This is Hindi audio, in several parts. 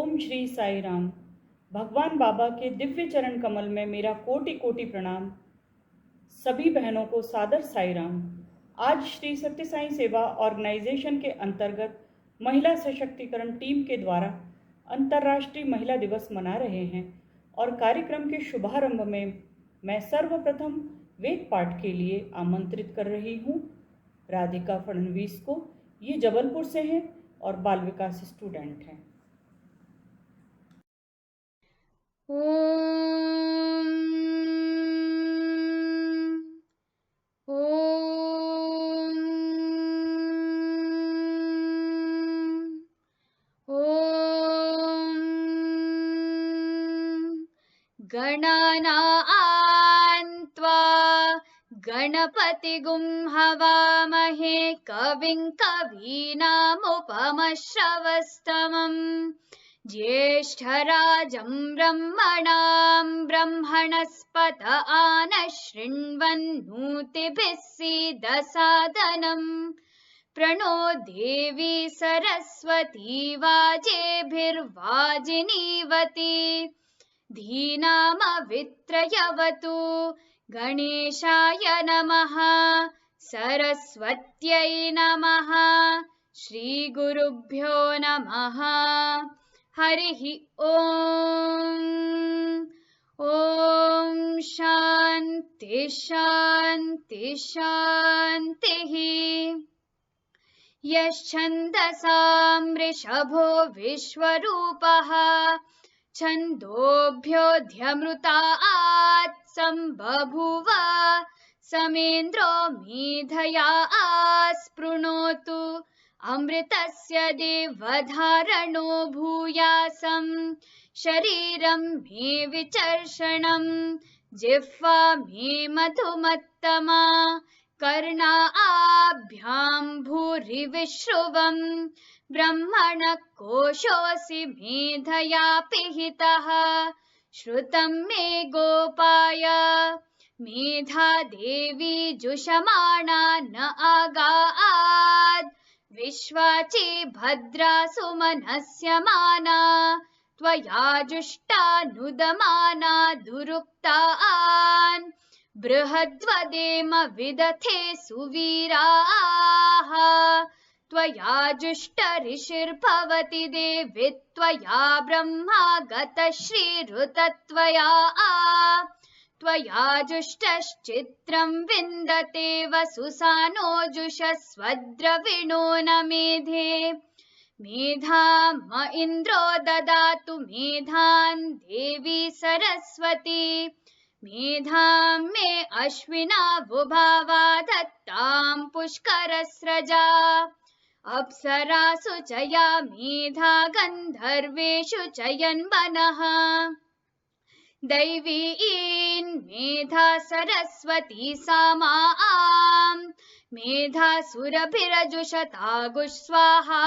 ओम श्री साई राम। भगवान बाबा के दिव्य चरण कमल में मेरा कोटि कोटि प्रणाम। सभी बहनों को सादर साई राम। आज श्री सत्य साई सेवा ऑर्गेनाइजेशन के अंतर्गत महिला सशक्तिकरण टीम के द्वारा अंतर्राष्ट्रीय महिला दिवस मना रहे हैं और कार्यक्रम के शुभारंभ में मैं सर्वप्रथम वेद पाठ के लिए आमंत्रित कर रही हूँ राधिका फडणवीस को। ये जबलपुर से हैं और बाल विकास स्टूडेंट हैं। ॐ गणानां त्वा गणपतिगुं हवामहे कविं कवीनामुपमश्रवस्तमम् ज्येष्ठराजं ब्रह्मणां ब्रह्मणस्पत आनशृण्वन्नोतिभिः सीदसादनम् प्रणो देवी सरस्वती वाजेभिर्वाजिनीवती धीनामवित्रयवतु गणेशाय नमः सरस्वत्यै नमः श्रीगुरुभ्यो नमः हरिः ॐ शान्ति शान्ति शान्तिः। यश्छन्दसां वृषभो विश्वरूपः छन्दोभ्योऽध्यमृतात् सम्बभूव समेन्द्रो मेधया स्पृणोतु अमृतस्य देवधारणो भूयासं शरीरं मे विचर्षणं जिह्वा मे मधुमत्तमा कर्णाभ्यां भूरिविश्रुवं ब्रह्मणः कोशोऽसि मेधया पिहितः श्रुतं मे गोपाय मेधा देवी जुषमाणा न आगात् विश्वाची भद्रा सुमनस्यमाना त्वया जुष्टानुदमाना दुरुक्तान् बृहद्वदेम विदथे सुवीराः त्वया जुष्टऋषिर्भवति देवि त्वया ब्रह्मा गतश्रीरुतत्वया त्वया जुष्टश्चित्रं विन्दते वसुसानो जुषस्वद्रविणो न मेधे मेधाम इन्द्रो ददातु मेधां देवी सरस्वती मेधां मे अश्विना बुभावा दत्तां पुष्करस्रजा अप्सरासु च या मेधा गन्धर्वेषु च यन्वनः दैवीन् मेधा सरस्वती सामां मेधा सुरभिरजुषता गुस्वाहा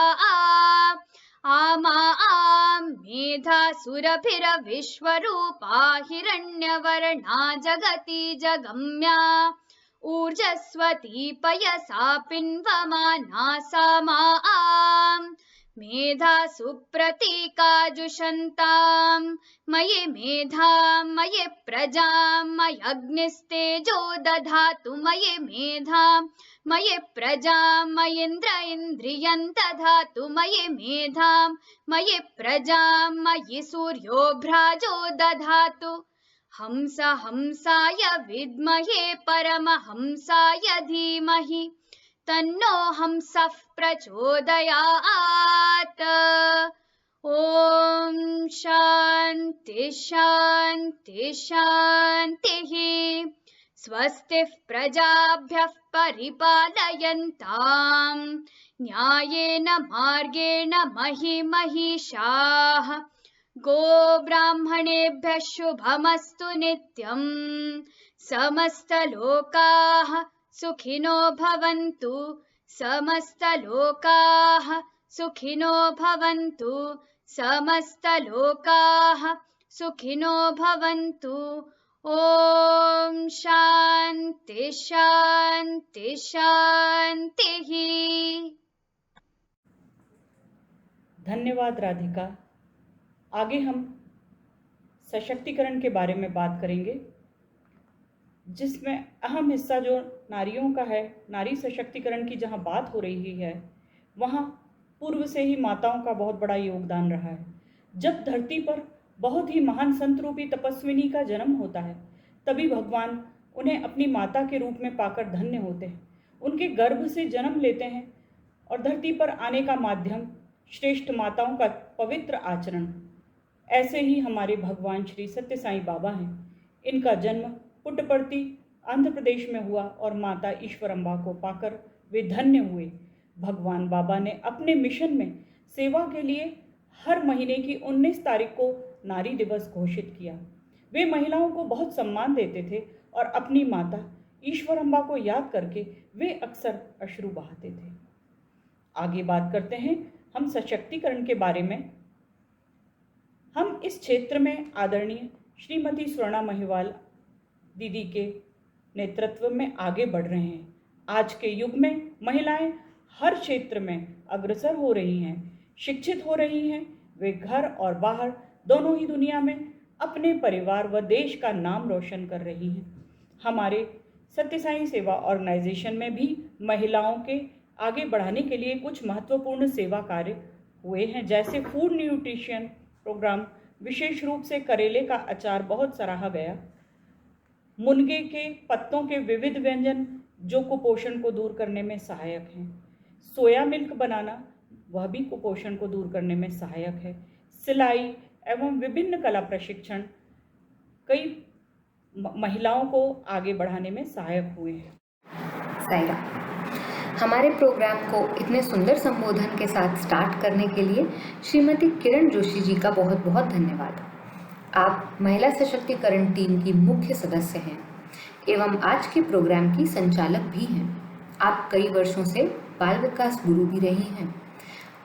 आमां मेधा सुरभिरविश्वरूपा हिरण्यवर्णा जगति जगम्या ऊर्जस्वती पयसा पिन्वमाना सामां मेधा सुप्रतीका जुषन्तां मयि मेधां मयि प्रजां मयग्निस्तेजो दधातु मयि मेधां मयि प्रजां मयीन्द्र इन्द्रियं दधातु मयि मेधां मयि प्रजां मयि सूर्यो भ्राजो दधातु हंस हंसाय विद्महे परमहंसाय धीमहि तन्नो हंसः प्रचोदयात्। ॐ शान्ति शान्ति शान्तिः। स्वस्तिः प्रजाभ्यः परिपालयन्तां न्यायेन मार्गेण महिषाः गोब्राह्मणेभ्यः शुभमस्तु नित्यं समस्तलोकाः सुखिनो भवन्तु समस्तलोकाः सुखिनो भवन्तु समस्तलोकाः सुखिनो भवन्तु। ॐ शान्ति शान्ति शान्तिः। धन्यवाद राधिका। आगे हम सशक्तिकरण के बारे में बात करेंगे, जिसमें अहम हिस्सा जो नारियों का है। नारी सशक्तिकरण की जहाँ बात हो रही है, वहाँ पूर्व से ही माताओं का बहुत बड़ा योगदान रहा है। जब धरती पर बहुत ही महान संत रूपी तपस्विनी का जन्म होता है, तभी भगवान उन्हें अपनी माता के रूप में पाकर धन्य होते हैं, उनके गर्भ से जन्म लेते हैं और धरती पर आने का माध्यम श्रेष्ठ माताओं का पवित्र आचरण। ऐसे ही हमारे भगवान श्री सत्य साईं बाबा हैं। इनका जन्म पुट्टपर्ती आंध्र प्रदेश में हुआ और माता ईश्वरम्बा को पाकर वे धन्य हुए। भगवान बाबा ने अपने मिशन में सेवा के लिए हर महीने की 19 तारीख को नारी दिवस घोषित किया। वे महिलाओं को बहुत सम्मान देते थे और अपनी माता ईश्वरम्बा को याद करके वे अक्सर अश्रु बहाते थे। आगे बात करते हैं हम सशक्तिकरण के बारे में। हम इस क्षेत्र में आदरणीय श्रीमती स्वर्णा महिवाल दीदी के नेतृत्व में आगे बढ़ रहे हैं। आज के युग में महिलाएं हर क्षेत्र में अग्रसर हो रही हैं, शिक्षित हो रही हैं। वे घर और बाहर दोनों ही दुनिया में अपने परिवार व देश का नाम रोशन कर रही हैं। हमारे सत्य साईं सेवा ऑर्गेनाइजेशन में भी महिलाओं के आगे बढ़ाने के लिए कुछ महत्वपूर्ण सेवा कार्य हुए हैं, जैसे फूड न्यूट्रिशन प्रोग्राम। विशेष रूप से करेले का अचार बहुत सराहा गया। मुनगे के पत्तों के विविध व्यंजन जो कुपोषण को दूर करने में सहायक हैं। सोया मिल्क बनाना, वह भी कुपोषण को दूर करने में सहायक है। सिलाई एवं विभिन्न कला प्रशिक्षण कई महिलाओं को आगे बढ़ाने में सहायक हुए हैं। सायरा, हमारे प्रोग्राम को इतने सुंदर संबोधन के साथ स्टार्ट करने के लिए श्रीमती किरण जोशी जी का बहुत बहुत धन्यवाद। आप महिला सशक्तिकरण टीम की मुख्य सदस्य हैं एवं आज के प्रोग्राम की संचालक भी हैं। आप कई वर्षों से बाल विकास गुरु भी रही हैं।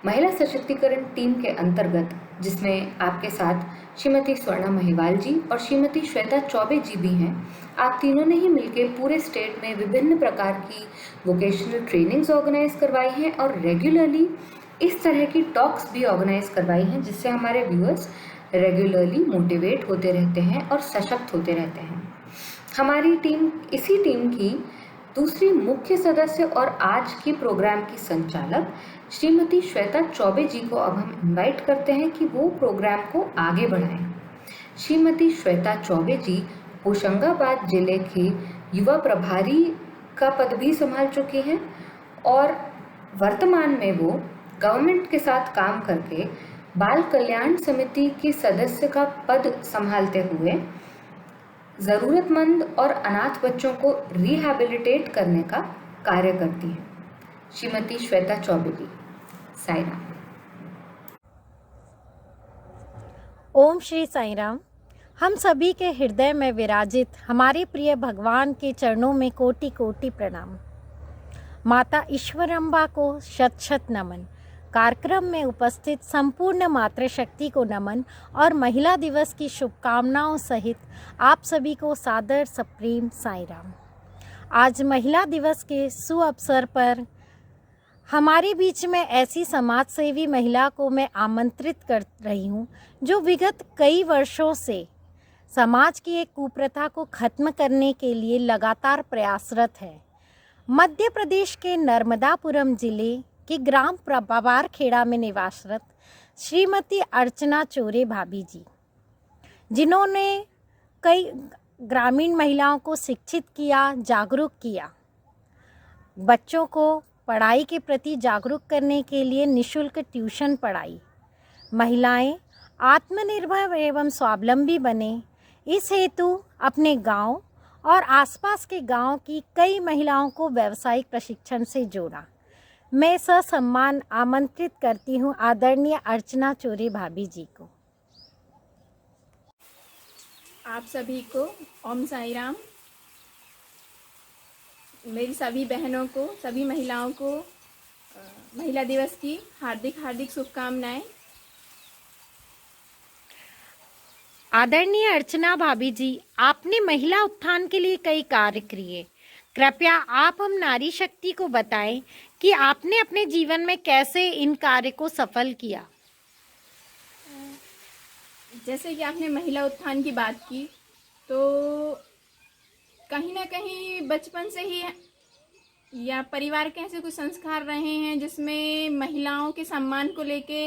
महिला सशक्तिकरण टीम के अंतर्गत, जिसमें आपके साथ श्रीमती स्वर्णा महिवाल जी और श्रीमती श्वेता चौबे जी भी हैं, आप तीनों ने ही मिलकर पूरे स्टेट में विभिन्न प्रकार की वोकेशनल ट्रेनिंग्स ऑर्गेनाइज करवाई हैं और रेगुलरली इस तरह की टॉक्स भी ऑर्गेनाइज करवाई हैं, जिससे हमारे व्यूअर्स रेगुलरली मोटिवेट होते रहते हैं और सशक्त होते रहते हैं। हमारी टीम, इसी टीम की दूसरी मुख्य सदस्य और आज की प्रोग्राम की संचालक श्रीमती श्वेता चौबे जी को अब हम इनवाइट करते हैं कि वो प्रोग्राम को आगे बढ़ाएं। श्रीमती श्वेता चौबे जी होशंगाबाद जिले के युवा प्रभारी का पद भी संभाल चुकी हैं और वर्तमान में वो गवर्नमेंट के साथ काम करके बाल कल्याण समिति के सदस्य का पद संभालते हुए ज़रूरतमंद और अनाथ बच्चों को रिहैबिलिटेट करने का कार्य करती हैं। श्रीमती श्वेता चौबे जी, साईराम। ओम श्री साईराम। हम सभी के हृदय में विराजित हमारे प्रिय भगवान के चरणों में कोटि कोटि प्रणाम। माता ईश्वरम्बा को शत शत नमन। कार्यक्रम में उपस्थित संपूर्ण मातृशक्ति को नमन और महिला दिवस की शुभकामनाओं सहित आप सभी को सादर सप्रेम साईराम। आज महिला दिवस के सुअवसर पर हमारे बीच में ऐसी समाजसेवी महिला को मैं आमंत्रित कर रही हूँ जो विगत कई वर्षों से समाज की एक कुप्रथा को खत्म करने के लिए लगातार प्रयासरत है। मध्य प्रदेश के नर्मदापुरम जिले के ग्राम पवारखेड़ा में निवासरत श्रीमती अर्चना चोरे भाभी जी, जिन्होंने कई ग्रामीण महिलाओं को शिक्षित किया, जागरूक किया, बच्चों को पढ़ाई के प्रति जागरूक करने के लिए निःशुल्क ट्यूशन पढ़ाई। महिलाएं आत्मनिर्भर एवं स्वावलंबी बने, इस हेतु अपने गांव और आसपास के गांव की कई महिलाओं को व्यावसायिक प्रशिक्षण से जोड़ा। मैं ससम्मान आमंत्रित करती हूं आदरणीय अर्चना चोरे भाभी जी को। आप सभी को ओम साईराम। मेरी सभी बहनों को, सभी महिलाओं को महिला दिवस की हार्दिक हार्दिक शुभकामनाएं। आदरणीय अर्चना भाभी जी, आपने महिला उत्थान के लिए कई कार्य किए। कृपया आप हम नारी शक्ति को बताएं कि आपने अपने जीवन में कैसे इन कार्य को सफल किया। जैसे कि आपने महिला उत्थान की बात की, तो कहीं ना कहीं बचपन से ही या परिवार के ऐसे कुछ संस्कार रहे हैं जिसमें महिलाओं के सम्मान को लेके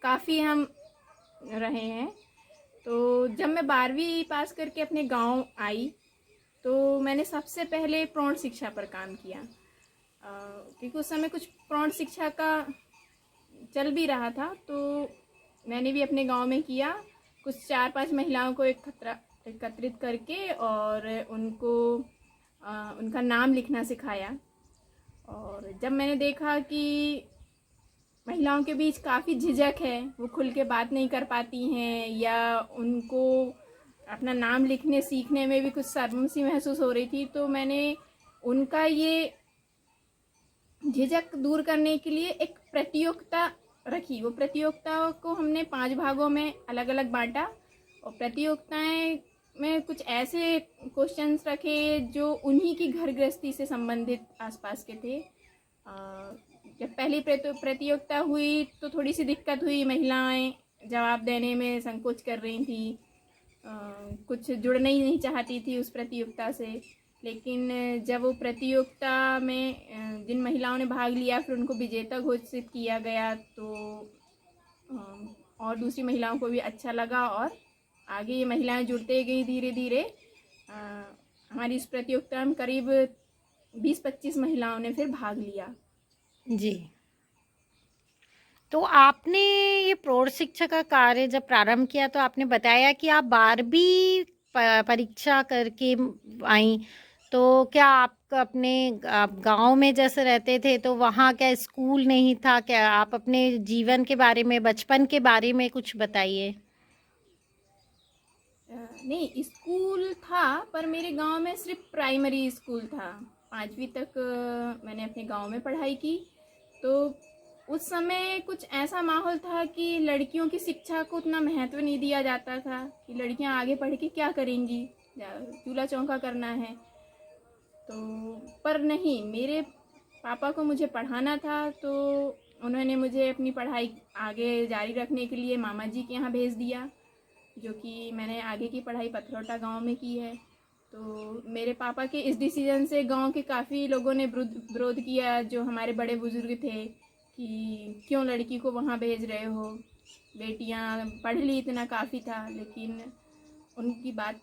काफ़ी हम रहे हैं। तो जब मैं 12वीं पास करके अपने गांव आई तो मैंने सबसे पहले प्रौढ़ शिक्षा पर काम किया, क्योंकि उस समय कुछ प्रौढ़ शिक्षा का चल भी रहा था। तो मैंने भी अपने गांव में किया, कुछ 4-5 महिलाओं को एकत्रित करके और उनको उनका नाम लिखना सिखाया। और जब मैंने देखा कि महिलाओं के बीच काफ़ी झिझक है, वो खुल के बात नहीं कर पाती हैं या उनको अपना नाम लिखने सीखने में भी कुछ शर्म सी महसूस हो रही थी, तो मैंने उनका ये झिझक दूर करने के लिए एक प्रतियोगिता रखी। वो प्रतियोगिता को हमने 5 भागों में अलग अलग बांटा और प्रतियोगिताएं में कुछ ऐसे क्वेश्चंस रखे जो उन्हीं की घर गृहस्थी से संबंधित आसपास के थे। जब पहली प्रतियोगिता हुई तो थोड़ी सी दिक्कत हुई, महिलाएं जवाब देने में संकोच कर रही थी, कुछ जुड़ना ही नहीं चाहती थी उस प्रतियोगिता से। लेकिन जब वो प्रतियोगिता में जिन महिलाओं ने भाग लिया फिर उनको विजेता घोषित किया गया, तो और दूसरी महिलाओं को भी अच्छा लगा और आगे ये महिलाएं जुड़ते गई धीरे धीरे। हमारी इस प्रतियोगिता में करीब 20-25 महिलाओं ने फिर भाग लिया। जी, तो आपने ये प्रौढ़ शिक्षा का कार्य जब प्रारंभ किया तो आपने बताया कि आप 12वीं परीक्षा करके आई, तो क्या आप अपने गांव में जैसे रहते थे तो वहाँ क्या स्कूल नहीं था? क्या आप अपने जीवन के बारे में, बचपन के बारे में कुछ बताइए। नहीं, स्कूल था पर मेरे गांव में सिर्फ प्राइमरी स्कूल था। 5वीं तक मैंने अपने गांव में पढ़ाई की। तो उस समय कुछ ऐसा माहौल था कि लड़कियों की शिक्षा को उतना महत्व नहीं दिया जाता था कि लड़कियां आगे पढ़ के क्या करेंगी, चूल्हा चौका करना है। तो पर नहीं, मेरे पापा को मुझे पढ़ाना था, तो उन्होंने मुझे अपनी पढ़ाई आगे जारी रखने के लिए मामा जी के यहाँ भेज दिया, जो कि मैंने आगे की पढ़ाई पथरौटा गांव में की है। तो मेरे पापा के इस डिसीजन से गांव के काफ़ी लोगों ने विरोध किया, जो हमारे बड़े बुजुर्ग थे, कि क्यों लड़की को वहाँ भेज रहे हो, बेटियाँ पढ़ ली इतना काफ़ी था। लेकिन उनकी बात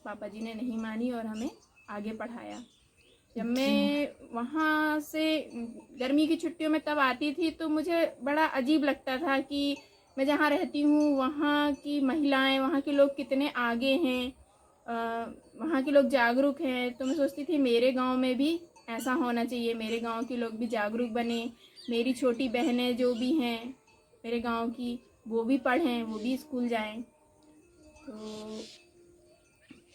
पापा जी ने नहीं मानी और हमें आगे पढ़ाया। जब मैं वहाँ से गर्मी की छुट्टियों में तब आती थी तो मुझे बड़ा अजीब लगता था कि मैं जहाँ रहती हूँ वहाँ की महिलाएं, वहाँ के लोग कितने आगे हैं, वहाँ के लोग जागरूक हैं। तो मैं सोचती थी मेरे गांव में भी ऐसा होना चाहिए, मेरे गांव के लोग भी जागरूक बने, मेरी छोटी बहनें जो भी हैं मेरे गांव की वो भी पढ़ें, वो भी स्कूल जाएं।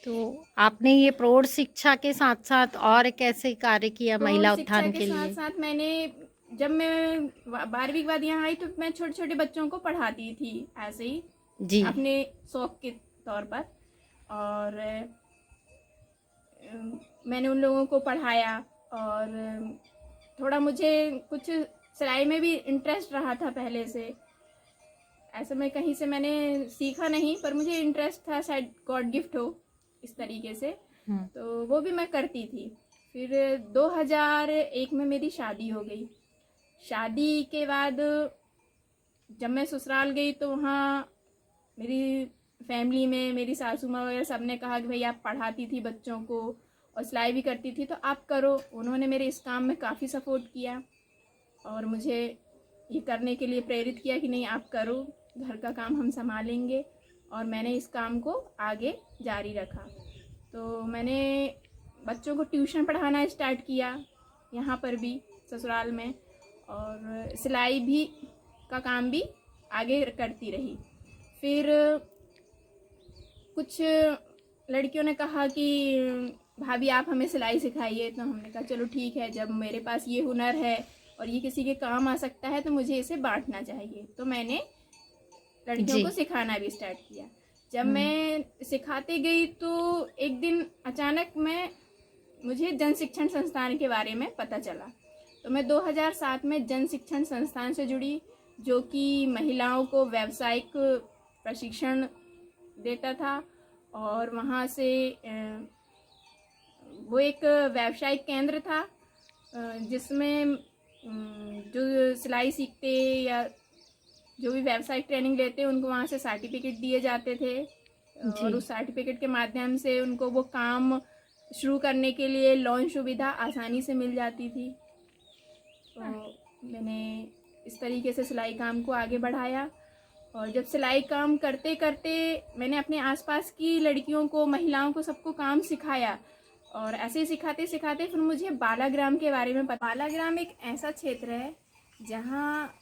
तो आपने ये प्रौढ़ शिक्षा के साथ साथ और कैसे कार्य किया महिला उत्थान के लिए? साथ साथ मैंने, जब मैं 12वीं के बाद यहाँ आई तो मैं छोटे छोटे बच्चों को पढ़ाती थी ऐसे ही जी, अपने शौक के तौर पर। और मैंने उन लोगों को पढ़ाया और थोड़ा मुझे कुछ सिलाई में भी इंटरेस्ट रहा था पहले से। ऐसा मैं कहीं से मैंने सीखा नहीं, पर मुझे इंटरेस्ट था, शायद गॉड गिफ्ट हो इस तरीके से। तो वो भी मैं करती थी। फिर 2001 में मेरी शादी हो गई। शादी के बाद जब मैं ससुराल गई तो वहाँ मेरी फैमिली में मेरी सासू माँ वगैरह सब ने कहा कि भाई आप पढ़ाती थी बच्चों को और सिलाई भी करती थी तो आप करो। उन्होंने मेरे इस काम में काफ़ी सपोर्ट किया और मुझे ये करने के लिए प्रेरित किया कि नहीं आप करो, घर का काम हम संभालेंगे। और मैंने इस काम को आगे जारी रखा। तो मैंने बच्चों को ट्यूशन पढ़ाना स्टार्ट किया यहाँ पर भी ससुराल में, और सिलाई भी का काम भी आगे करती रही। फिर कुछ लड़कियों ने कहा कि भाभी आप हमें सिलाई सिखाइए, तो हमने कहा चलो ठीक है, जब मेरे पास ये हुनर है और ये किसी के काम आ सकता है तो मुझे इसे बांटना चाहिए। तो मैंने लड़कियों को सिखाना भी स्टार्ट किया। जब मैं सिखाती गई तो एक दिन अचानक मुझे जन शिक्षण संस्थान के बारे में पता चला। तो मैं 2007 में जन शिक्षण संस्थान से जुड़ी, जो कि महिलाओं को व्यावसायिक प्रशिक्षण देता था। और वहाँ से वो एक व्यावसायिक केंद्र था जिसमें जो सिलाई सीखते या जो भी व्यावसायिक ट्रेनिंग लेते उनको वहाँ से सर्टिफिकेट दिए जाते थे और उस सर्टिफिकेट के माध्यम से उनको वो काम शुरू करने के लिए लोन सुविधा आसानी से मिल जाती थी। तो मैंने इस तरीके से सिलाई काम को आगे बढ़ाया और जब सिलाई काम करते करते मैंने अपने आसपास की लड़कियों को, महिलाओं को, सबको काम सिखाया और ऐसे ही सिखाते सिखाते फिर मुझे बालाग्राम के बारे में पता। बालाग्राम एक ऐसा क्षेत्र है जहाँ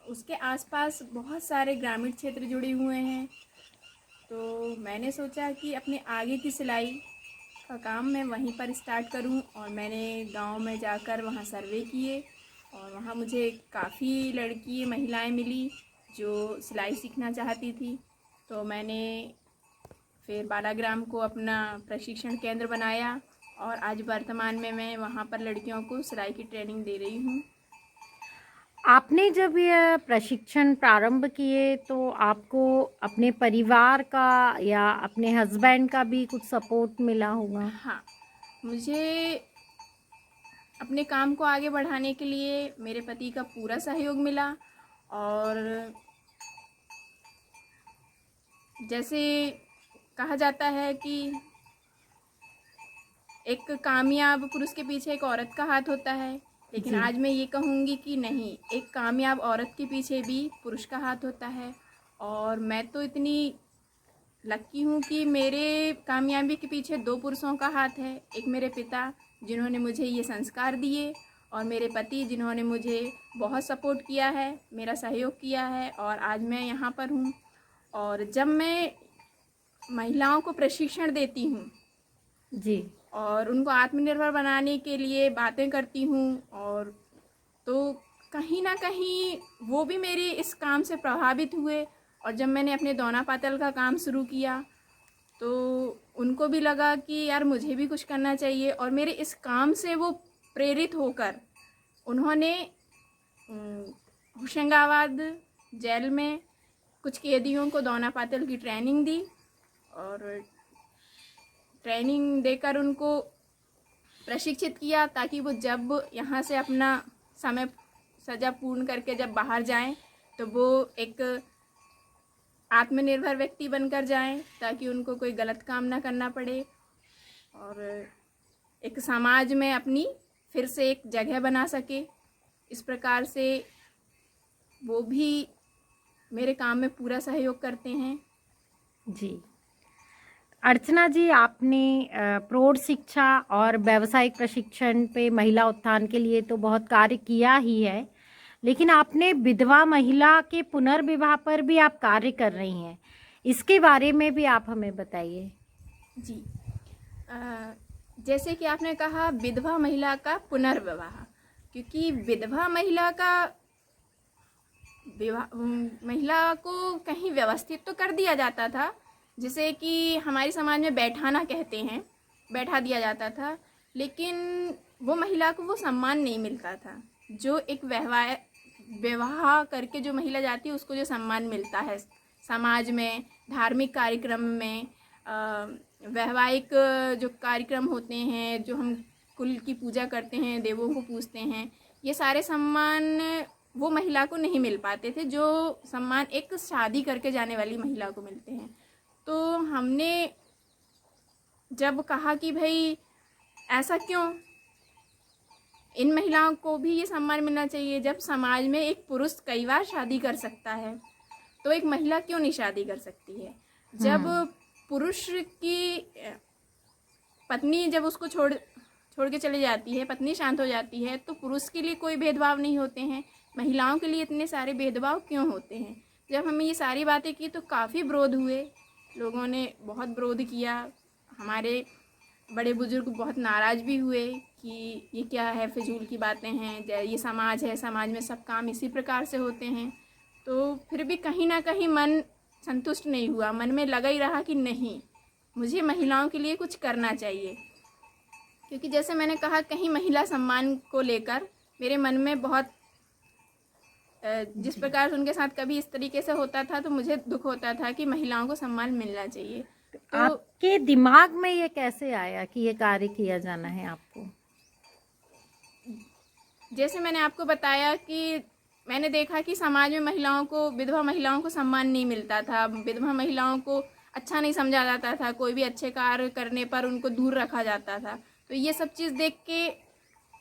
उसके आसपास बहुत सारे ग्रामीण क्षेत्र जुड़े हुए हैं। तो मैंने सोचा कि अपने आगे की सिलाई का काम मैं वहीं पर स्टार्ट करूं और मैंने गांव में जाकर वहां सर्वे किए और वहां मुझे काफ़ी लड़की महिलाएं मिली जो सिलाई सीखना चाहती थी। तो मैंने फिर बालाग्राम को अपना प्रशिक्षण केंद्र बनाया और आज वर्तमान में मैं वहां पर लड़कियों को सिलाई की ट्रेनिंग दे रही हूं। आपने जब यह प्रशिक्षण प्रारंभ किए तो आपको अपने परिवार का या अपने हस्बैंड का भी कुछ सपोर्ट मिला होगा? हाँ, मुझे अपने काम को आगे बढ़ाने के लिए मेरे पति का पूरा सहयोग मिला और जैसे कहा जाता है कि एक कामयाब पुरुष के पीछे एक औरत का हाथ होता है, लेकिन आज मैं ये कहूँगी कि नहीं, एक कामयाब औरत के पीछे भी पुरुष का हाथ होता है। और मैं तो इतनी लकी हूँ कि मेरे कामयाबी के पीछे 2 पुरुषों का हाथ है। एक मेरे पिता जिन्होंने मुझे ये संस्कार दिए और मेरे पति जिन्होंने मुझे बहुत सपोर्ट किया है, मेरा सहयोग किया है और आज मैं यहाँ पर हूँ। और जब मैं महिलाओं को प्रशिक्षण देती हूँ जी, और उनको आत्मनिर्भर बनाने के लिए बातें करती हूँ और तो कहीं ना कहीं वो भी मेरे इस काम से प्रभावित हुए। और जब मैंने अपने दोना पातल का काम शुरू किया तो उनको भी लगा कि यार मुझे भी कुछ करना चाहिए और मेरे इस काम से वो प्रेरित होकर उन्होंने होशंगाबाद जेल में कुछ कैदियों को दोना पातल की ट्रेनिंग दी और ट्रेनिंग देकर उनको प्रशिक्षित किया ताकि वो जब यहाँ से अपना समय सजा पूर्ण करके जब बाहर जाएं तो वो एक आत्मनिर्भर व्यक्ति बनकर जाएं ताकि उनको कोई गलत काम ना करना पड़े और एक समाज में अपनी फिर से एक जगह बना सके। इस प्रकार से वो भी मेरे काम में पूरा सहयोग करते हैं। जी। अर्चना जी, आपने प्रौढ़ शिक्षा और व्यावसायिक प्रशिक्षण पे महिला उत्थान के लिए तो बहुत कार्य किया ही है, लेकिन आपने विधवा महिला के पुनर्विवाह पर भी आप कार्य कर रही हैं। इसके बारे में भी आप हमें बताइए। जी, जैसे कि आपने कहा विधवा महिला का पुनर्विवाह, क्योंकि विधवा महिला का विवाह महिला को कहीं व्यवस्थित तो कर दिया जाता था, जिसे कि हमारे समाज में बैठाना कहते हैं, बैठा दिया जाता था, लेकिन वो महिला को वो सम्मान नहीं मिलता था जो एक विवाह करके जो महिला जाती है उसको जो सम्मान मिलता है समाज में, धार्मिक कार्यक्रम में, वैवाहिक जो कार्यक्रम होते हैं, जो हम कुल की पूजा करते हैं, देवों को पूजते हैं, ये सारे सम्मान वो महिला को नहीं मिल पाते थे जो सम्मान एक शादी करके जाने वाली महिला को मिलते हैं। तो हमने जब कहा कि भाई ऐसा क्यों, इन महिलाओं को भी ये सम्मान मिलना चाहिए। जब समाज में एक पुरुष कई बार शादी कर सकता है तो एक महिला क्यों नहीं शादी कर सकती है। जब पुरुष की पत्नी जब उसको छोड़ के चली जाती है, पत्नी शांत हो जाती है, तो पुरुष के लिए कोई भेदभाव नहीं होते हैं, महिलाओं के लिए इतने सारे भेदभाव क्यों होते हैं। जब हमें ये सारी बातें की तो काफ़ी विरोध हुए, लोगों ने बहुत विरोध किया, हमारे बड़े बुजुर्ग बहुत नाराज़ भी हुए कि ये क्या है, फिजूल की बातें हैं, ये समाज है, समाज में सब काम इसी प्रकार से होते हैं। तो फिर भी कहीं ना कहीं मन संतुष्ट नहीं हुआ, मन में लगा ही रहा कि नहीं, मुझे महिलाओं के लिए कुछ करना चाहिए। क्योंकि जैसे मैंने कहा, कहीं महिला सम्मान को लेकर मेरे मन में बहुत जिस प्रकार से उनके साथ कभी इस तरीके से होता था तो मुझे दुख होता था कि महिलाओं को सम्मान मिलना चाहिए। तो आपके दिमाग में ये कैसे आया कि ये कार्य किया जाना है आपको? जैसे मैंने आपको बताया कि मैंने देखा कि समाज में महिलाओं को, विधवा महिलाओं को सम्मान नहीं मिलता था, विधवा महिलाओं को अच्छा नहीं समझा जाता था, कोई भी अच्छे कार्य करने पर उनको दूर रखा जाता था। तो ये सब चीज़ देख के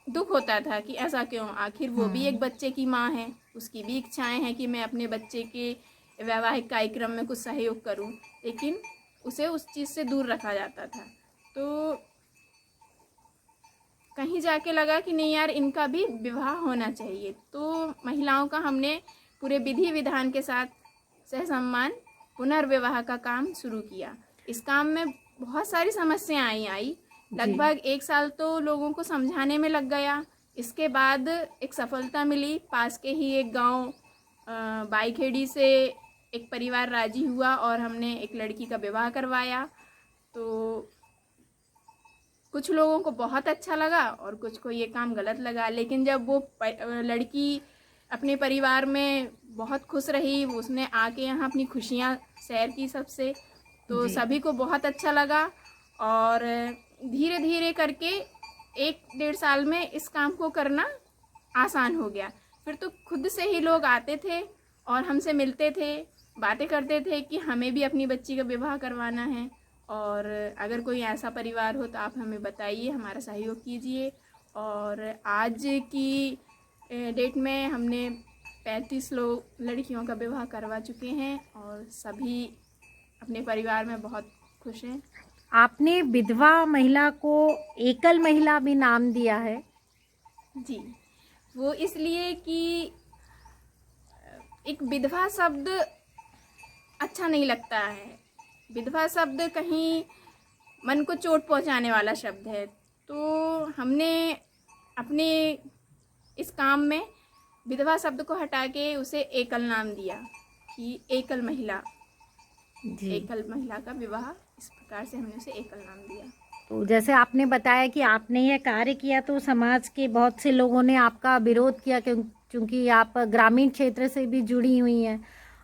दुख होता था कि ऐसा क्यों, आखिर वो भी एक बच्चे की माँ है, उसकी भी इच्छाएं हैं कि मैं अपने बच्चे के वैवाहिक कार्यक्रम में कुछ सहयोग करूं, लेकिन उसे उस चीज़ से दूर रखा जाता था। तो कहीं जाके लगा कि नहीं यार, इनका भी विवाह होना चाहिए। तो महिलाओं का हमने पूरे विधि विधान के साथ सहसम्मान पुनर्विवाह का काम शुरू किया। इस काम में बहुत सारी समस्याएं आई, लगभग 1 साल तो लोगों को समझाने में लग गया। इसके बाद एक सफलता मिली, पास के ही एक गांव बाईखेड़ी से एक परिवार राजी हुआ और हमने एक लड़की का विवाह करवाया। तो कुछ लोगों को बहुत अच्छा लगा और कुछ को ये काम गलत लगा, लेकिन जब वो लड़की अपने परिवार में बहुत खुश रही, उसने आके यहाँ अपनी खुशियाँ शेयर की सबसे, तो सभी को बहुत अच्छा लगा। और धीरे धीरे करके 1-1.5 साल में इस काम को करना आसान हो गया। फिर तो खुद से ही लोग आते थे और हमसे मिलते थे, बातें करते थे कि हमें भी अपनी बच्ची का विवाह करवाना है, और अगर कोई ऐसा परिवार हो तो आप हमें बताइए, हमारा सहयोग कीजिए। और आज की डेट में हमने 35 लड़कियों का विवाह करवा चुके हैं और सभी अपने परिवार में बहुत खुश हैं। आपने विधवा महिला को एकल महिला भी नाम दिया है। जी, वो इसलिए कि एक विधवा शब्द अच्छा नहीं लगता है। विधवा शब्द कहीं मन को चोट पहुंचाने वाला शब्द है। तो हमने अपने इस काम में विधवा शब्द को हटा के उसे एकल नाम दिया कि एकल महिला, एकल महिला का विवाह, इस प्रकार से हमने उसे एकल नाम दिया। तो जैसे आपने बताया कि आपने यह कार्य किया तो समाज के बहुत से लोगों ने आपका विरोध किया, क्योंकि आप ग्रामीण क्षेत्र से भी जुड़ी हुई हैं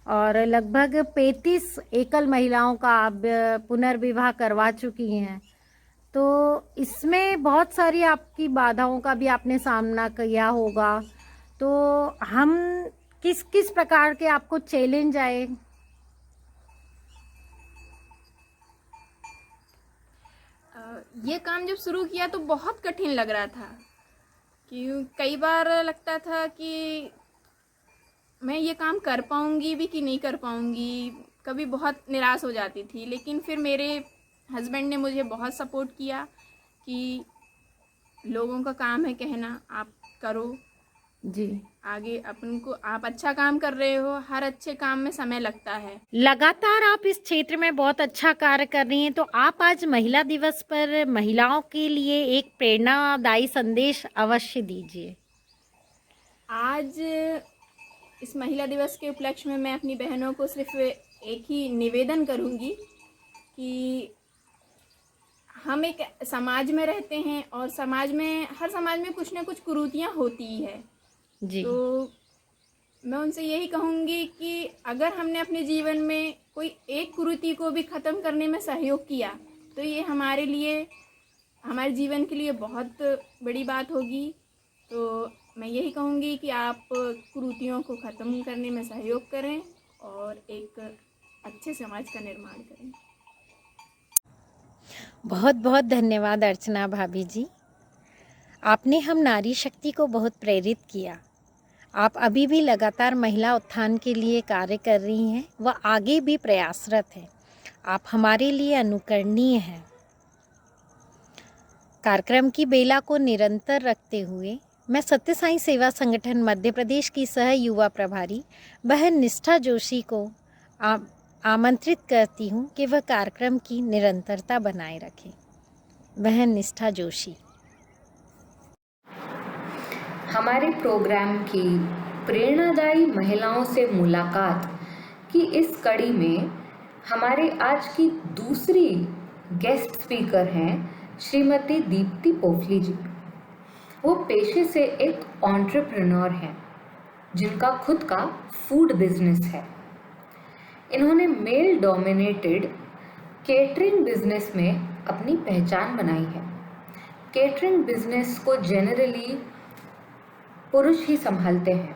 और लगभग 35 एकल महिलाओं का आप पुनर्विवाह करवा चुकी हैं। तो इसमें बहुत सारी आपकी बाधाओं का भी आपने सामना किया होगा। तो हम किस किस प्रकार के आपको चैलेंज आए? ये काम जब शुरू किया तो बहुत कठिन लग रहा था कि कई बार लगता था कि मैं ये काम कर पाऊँगी भी कि नहीं कर पाऊँगी, कभी बहुत निराश हो जाती थी। लेकिन फिर मेरे हस्बैंड ने मुझे बहुत सपोर्ट किया कि लोगों का काम है कहना, आप करो जी, आगे, अपन को आप अच्छा काम कर रहे हो, हर अच्छे काम में समय लगता है। लगातार आप इस क्षेत्र में बहुत अच्छा कार्य कर रही हैं, तो आप आज महिला दिवस पर महिलाओं के लिए एक प्रेरणादायी संदेश अवश्य दीजिए। आज इस महिला दिवस के उपलक्ष्य में मैं अपनी बहनों को सिर्फ एक ही निवेदन करूंगी कि हम एक समाज में रहते हैं और हर समाज में कुछ ना कुछ कुरीतियाँ होती ही है। जी। तो मैं उनसे यही कहूँगी कि अगर हमने अपने जीवन में कोई एक कुरीति को भी ख़त्म करने में सहयोग किया तो ये हमारे लिए, हमारे जीवन के लिए बहुत बड़ी बात होगी। तो मैं यही कहूँगी कि आप कुरीतियों को ख़त्म करने में सहयोग करें और एक अच्छे समाज का निर्माण करें। बहुत बहुत धन्यवाद अर्चना भाभी जी, आपने हम नारी शक्ति को बहुत प्रेरित किया। आप अभी भी लगातार महिला उत्थान के लिए कार्य कर रही हैं व आगे भी प्रयासरत हैं। आप हमारे लिए अनुकरणीय हैं। कार्यक्रम की बेला को निरंतर रखते हुए मैं सत्य साई सेवा संगठन मध्य प्रदेश की सह युवा प्रभारी बहन निष्ठा जोशी को आमंत्रित करती हूँ कि वह कार्यक्रम की निरंतरता बनाए रखें। बहन निष्ठा जोशी। हमारे प्रोग्राम की प्रेरणादायी महिलाओं से मुलाकात की इस कड़ी में हमारे आज की दूसरी गेस्ट स्पीकर हैं श्रीमती दीप्ति पोफली जी। वो पेशे से एक एंटरप्रेन्योर हैं। जिनका खुद का फूड बिजनेस है। इन्होंने मेल डोमिनेटेड केटरिंग बिजनेस में अपनी पहचान बनाई है। केटरिंग बिजनेस को जनरली पुरुष ही संभालते हैं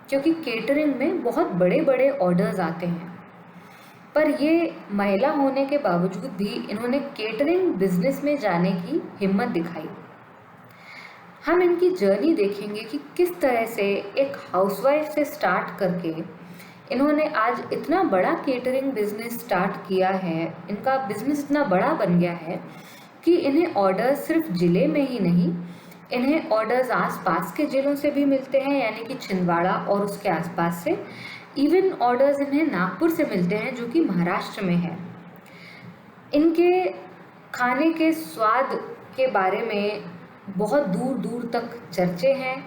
क्योंकि केटरिंग में बहुत बड़े बड़े ऑर्डर्स आते हैं, पर ये महिला होने के बावजूद भी इन्होंने केटरिंग बिजनेस में जाने की हिम्मत दिखाई। हम इनकी जर्नी देखेंगे कि किस तरह से एक हाउसवाइफ से स्टार्ट करके इन्होंने आज इतना बड़ा केटरिंग बिजनेस स्टार्ट किया है। इनका बिजनेस इतना बड़ा बन गया है कि इन्हें ऑर्डर्स सिर्फ ज़िले में ही नहीं, इन्हें ऑर्डर्स आसपास के ज़िलों से भी मिलते हैं, यानी कि छिंदवाड़ा और उसके आसपास से। इवन ऑर्डर्स इन्हें नागपुर से मिलते हैं जो कि महाराष्ट्र में है। इनके खाने के स्वाद के बारे में बहुत दूर दूर तक चर्चे हैं।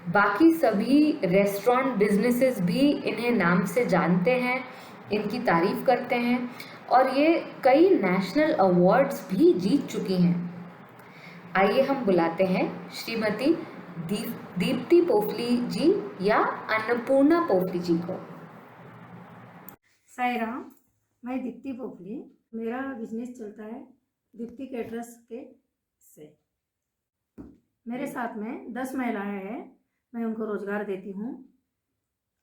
बाकी सभी रेस्टोरेंट बिजनेसेस भी इन्हें नाम से जानते हैं, इनकी तारीफ करते हैं और ये कई नेशनल अवार्ड्स भी जीत चुकी हैं। आइए हम बुलाते हैं श्रीमती दीप्ति पोफली जी या अन्नपूर्णा पोफली जी को। साई राम, मैं दीप्ति पोफली, मेरा बिजनेस चलता है दीप्ति कैटरर्स के से। मेरे साथ में 10 महिलाएं हैं, मैं उनको रोज़गार देती हूँ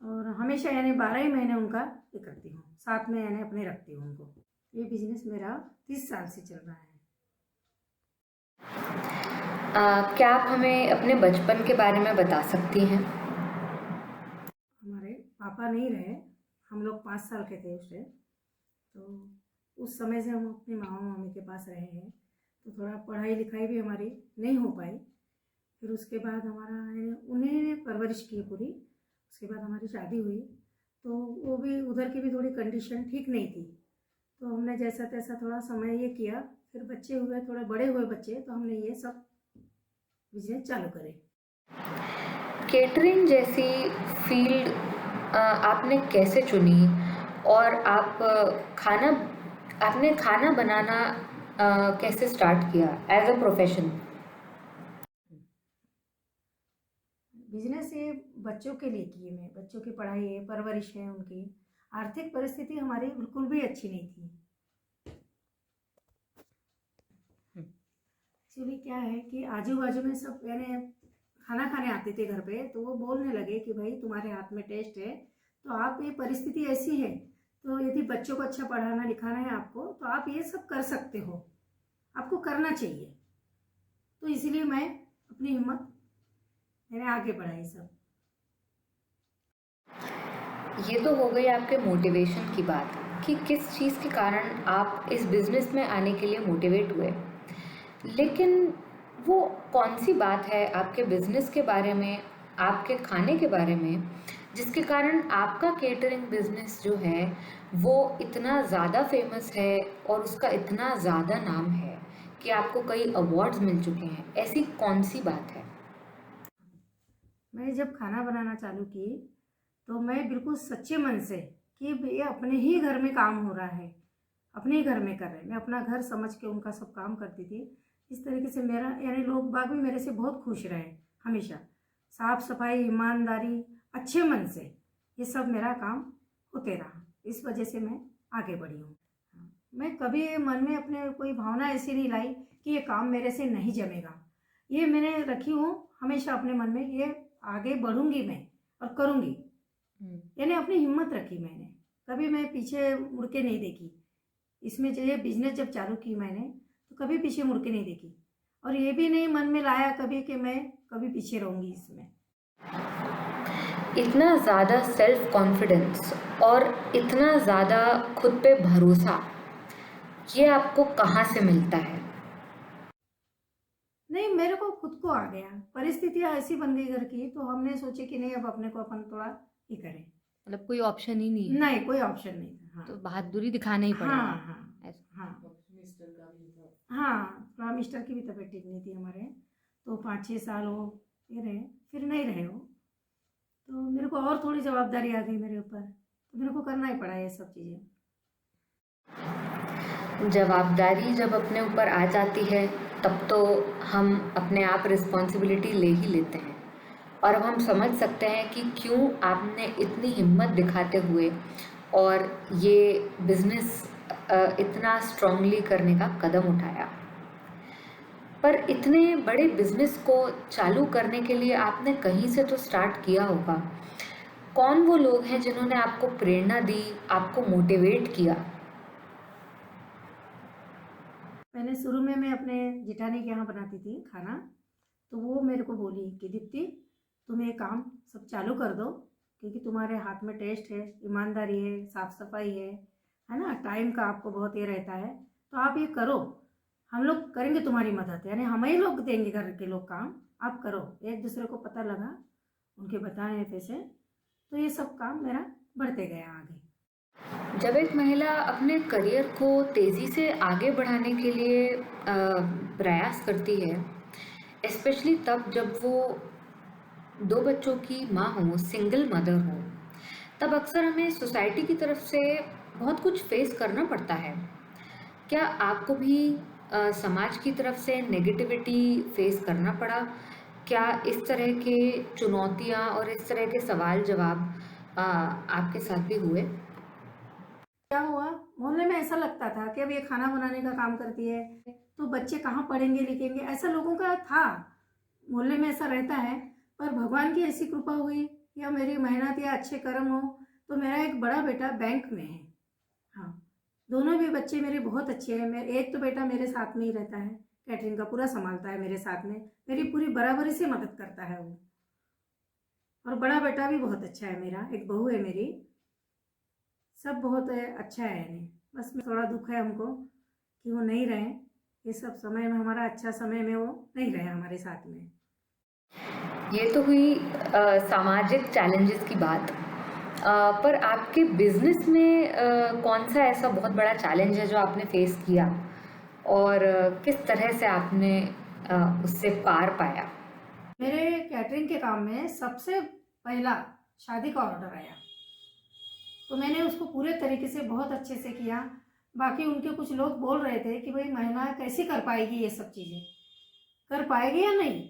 और हमेशा यानी 12 ही महीने उनका ये करती हूँ, साथ में यानी अपने रखती हूँ उनको। ये बिजनेस मेरा 30 साल से चल रहा है। क्या आप हमें अपने बचपन के बारे में बता सकती हैं? हमारे पापा नहीं रहे, हम लोग 5 साल के थे उससे, तो उस समय से हम अपने मामा मामी के पास रहे हैं। तो थोड़ा पढ़ाई लिखाई भी हमारी नहीं हो पाई। फिर उसके बाद हमारा उन्हें परवरिश की पूरी। उसके बाद हमारी शादी हुई तो वो भी उधर की भी थोड़ी कंडीशन ठीक नहीं थी, तो हमने जैसा तैसा थोड़ा समय ये किया। फिर बच्चे हुए, थोड़े बड़े हुए बच्चे, तो हमने ये सब बिजनेस चालू करे। केटरिंग जैसी फील्ड आपने कैसे चुनी और आपने खाना बनाना कैसे स्टार्ट किया एज अ प्रोफेशन? बिजनेस ये बच्चों के लिए किए मैं, बच्चों की पढ़ाई है, परवरिश है उनकी। आर्थिक परिस्थिति हमारी बिल्कुल भी अच्छी नहीं थी। एक्चुअली क्या है कि आजू बाजू में सब यानी खाना खाने आते थे घर पे, तो वो बोलने लगे कि भाई तुम्हारे हाथ में टेस्ट है, तो आप ये परिस्थिति ऐसी है, तो यदि बच्चों को अच्छा पढ़ाना लिखाना है आपको, तो आप ये सब कर सकते हो, आपको करना चाहिए। तो इसीलिए मैं अपनी हिम्मत मैंने आगे बढ़ाई सब। ये तो हो गई आपके मोटिवेशन की बात कि किस चीज़ के कारण आप इस बिज़नेस में आने के लिए मोटिवेट हुए, लेकिन वो कौन सी बात है आपके बिज़नेस के बारे में, आपके खाने के बारे में, जिसके कारण आपका केटरिंग बिज़नेस जो है वो इतना ज़्यादा फेमस है और उसका इतना ज़्यादा नाम है कि आपको कई अवार्ड्स मिल चुके हैं? ऐसी कौन सी बात है? मैं जब खाना बनाना चालू की तो मैं बिल्कुल सच्चे मन से कि ये अपने ही घर में काम हो रहा है, अपने ही घर में कर रहे हैं, मैं अपना घर समझ के उनका सब काम करती थी। इस तरीके से मेरा यानी लोग बाग भी मेरे से बहुत खुश रहे, हमेशा साफ सफाई, ईमानदारी, अच्छे मन से ये सब मेरा काम होते रहा। इस वजह से मैं आगे बढ़ी हूँ। मैं कभी मन में अपने कोई भावना ऐसी नहीं लाई कि ये काम मेरे से नहीं जमेगा। ये मैंने रखी हूँ हमेशा अपने मन में, ये आगे बढ़ूंगी मैं और करूँगी, यानी अपनी हिम्मत रखी मैंने। कभी मैं पीछे मुड़ के नहीं देखी। इसमें जो ये बिजनेस जब चालू की मैंने तो कभी पीछे मुड़ के नहीं देखी, और ये भी नहीं मन में लाया कभी कि मैं कभी पीछे रहूँगी इसमें। इतना ज़्यादा सेल्फ कॉन्फिडेंस और इतना ज़्यादा खुद पे भरोसा, ये आपको कहाँ से मिलता है? नहीं, मेरे को खुद को आ गया, परिस्थितियाँ ऐसी बन गई घर की, तो हमने सोचे कि नहीं अब अपने को अपन थोड़ा ये करें। मतलब कोई ऑप्शन ही नहीं है? नहीं, कोई ऑप्शन नहीं था। हाँ। तो बहादुरी दिखाना ही पड़ेगा। हाँ हाँ हाँ हाँ, थोड़ा मिस्टर की भी तबीयत ठीक नहीं थी हमारे, तो 5-6 साल वो ये रहे, फिर नहीं रहे वो, तो मेरे को और थोड़ी जवाबदारी आ गई मेरे ऊपर, तो मेरे को करना ही पड़ा ये सब चीज़ें। जवाबदारी जब अपने ऊपर आ जाती है तब तो हम अपने आप रिस्पॉन्सिबिलिटी ले ही लेते हैं, और अब हम समझ सकते हैं कि क्यों आपने इतनी हिम्मत दिखाते हुए और ये बिजनेस इतना स्ट्रांगली करने का कदम उठाया। पर इतने बड़े बिजनेस को चालू करने के लिए आपने कहीं से तो स्टार्ट किया होगा। कौन वो लोग हैं जिन्होंने आपको प्रेरणा दी, आपको मोटिवेट किया? पहले शुरू में मैं अपने जिठानी के यहाँ बनाती थी खाना, तो वो मेरे को बोली कि दीप्ति तुम ये काम सब चालू कर दो, क्योंकि तुम्हारे हाथ में टेस्ट है, ईमानदारी है, साफ सफाई है ना, टाइम का आपको बहुत ये रहता है, तो आप ये करो, हम लोग करेंगे तुम्हारी मदद, यानी हम ही लोग देंगे घर के लोग काम, आप करो। एक दूसरे को पता लगा उनके बताने पे से, तो ये सब काम मेरा बढ़ते गया आगे। जब एक महिला अपने करियर को तेज़ी से आगे बढ़ाने के लिए प्रयास करती है, स्पेशली तब जब वो 2 बच्चों की माँ हो, सिंगल मदर हो, तब अक्सर हमें सोसाइटी की तरफ से बहुत कुछ फेस करना पड़ता है। क्या आपको भी समाज की तरफ से नेगेटिविटी फेस करना पड़ा? क्या इस तरह के चुनौतियाँ और इस तरह के सवाल जवाब आपके साथ भी हुए? क्या हुआ, मोहल्ले में ऐसा लगता था कि अब ये खाना बनाने का काम करती है तो बच्चे कहाँ पढ़ेंगे लिखेंगे, ऐसा लोगों का था, मोहल्ले में ऐसा रहता है। पर भगवान की ऐसी कृपा हुई या मेरी मेहनत या अच्छे कर्म हो, तो मेरा एक बड़ा बेटा बैंक में है। हाँ, दोनों भी बच्चे मेरे बहुत अच्छे हैं। मेरे एक तो बेटा मेरे साथ में ही रहता है, कैटरिंग का पूरा संभालता है मेरे साथ में, मेरी पूरी बराबरी से मदद करता है वो। और बड़ा बेटा भी बहुत अच्छा है मेरा, एक बहू है मेरी, सब बहुत अच्छा है। यानी बस में थोड़ा दुख है हमको कि वो नहीं रहे, ये सब समय में, हमारा अच्छा समय में वो नहीं रहे हमारे साथ में। ये तो हुई सामाजिक चैलेंजेस की बात। पर आपके बिजनेस में कौन सा ऐसा बहुत बड़ा चैलेंज है जो आपने फेस किया और किस तरह से आपने उससे पार पाया? मेरे कैटरिंग के काम में सबसे पहला शादी का ऑर्डर आया, तो मैंने उसको पूरे तरीके से बहुत अच्छे से किया। बाकी उनके कुछ लोग बोल रहे थे कि भाई महिला कैसे कर पाएगी ये सब चीज़ें, कर पाएगी या नहीं,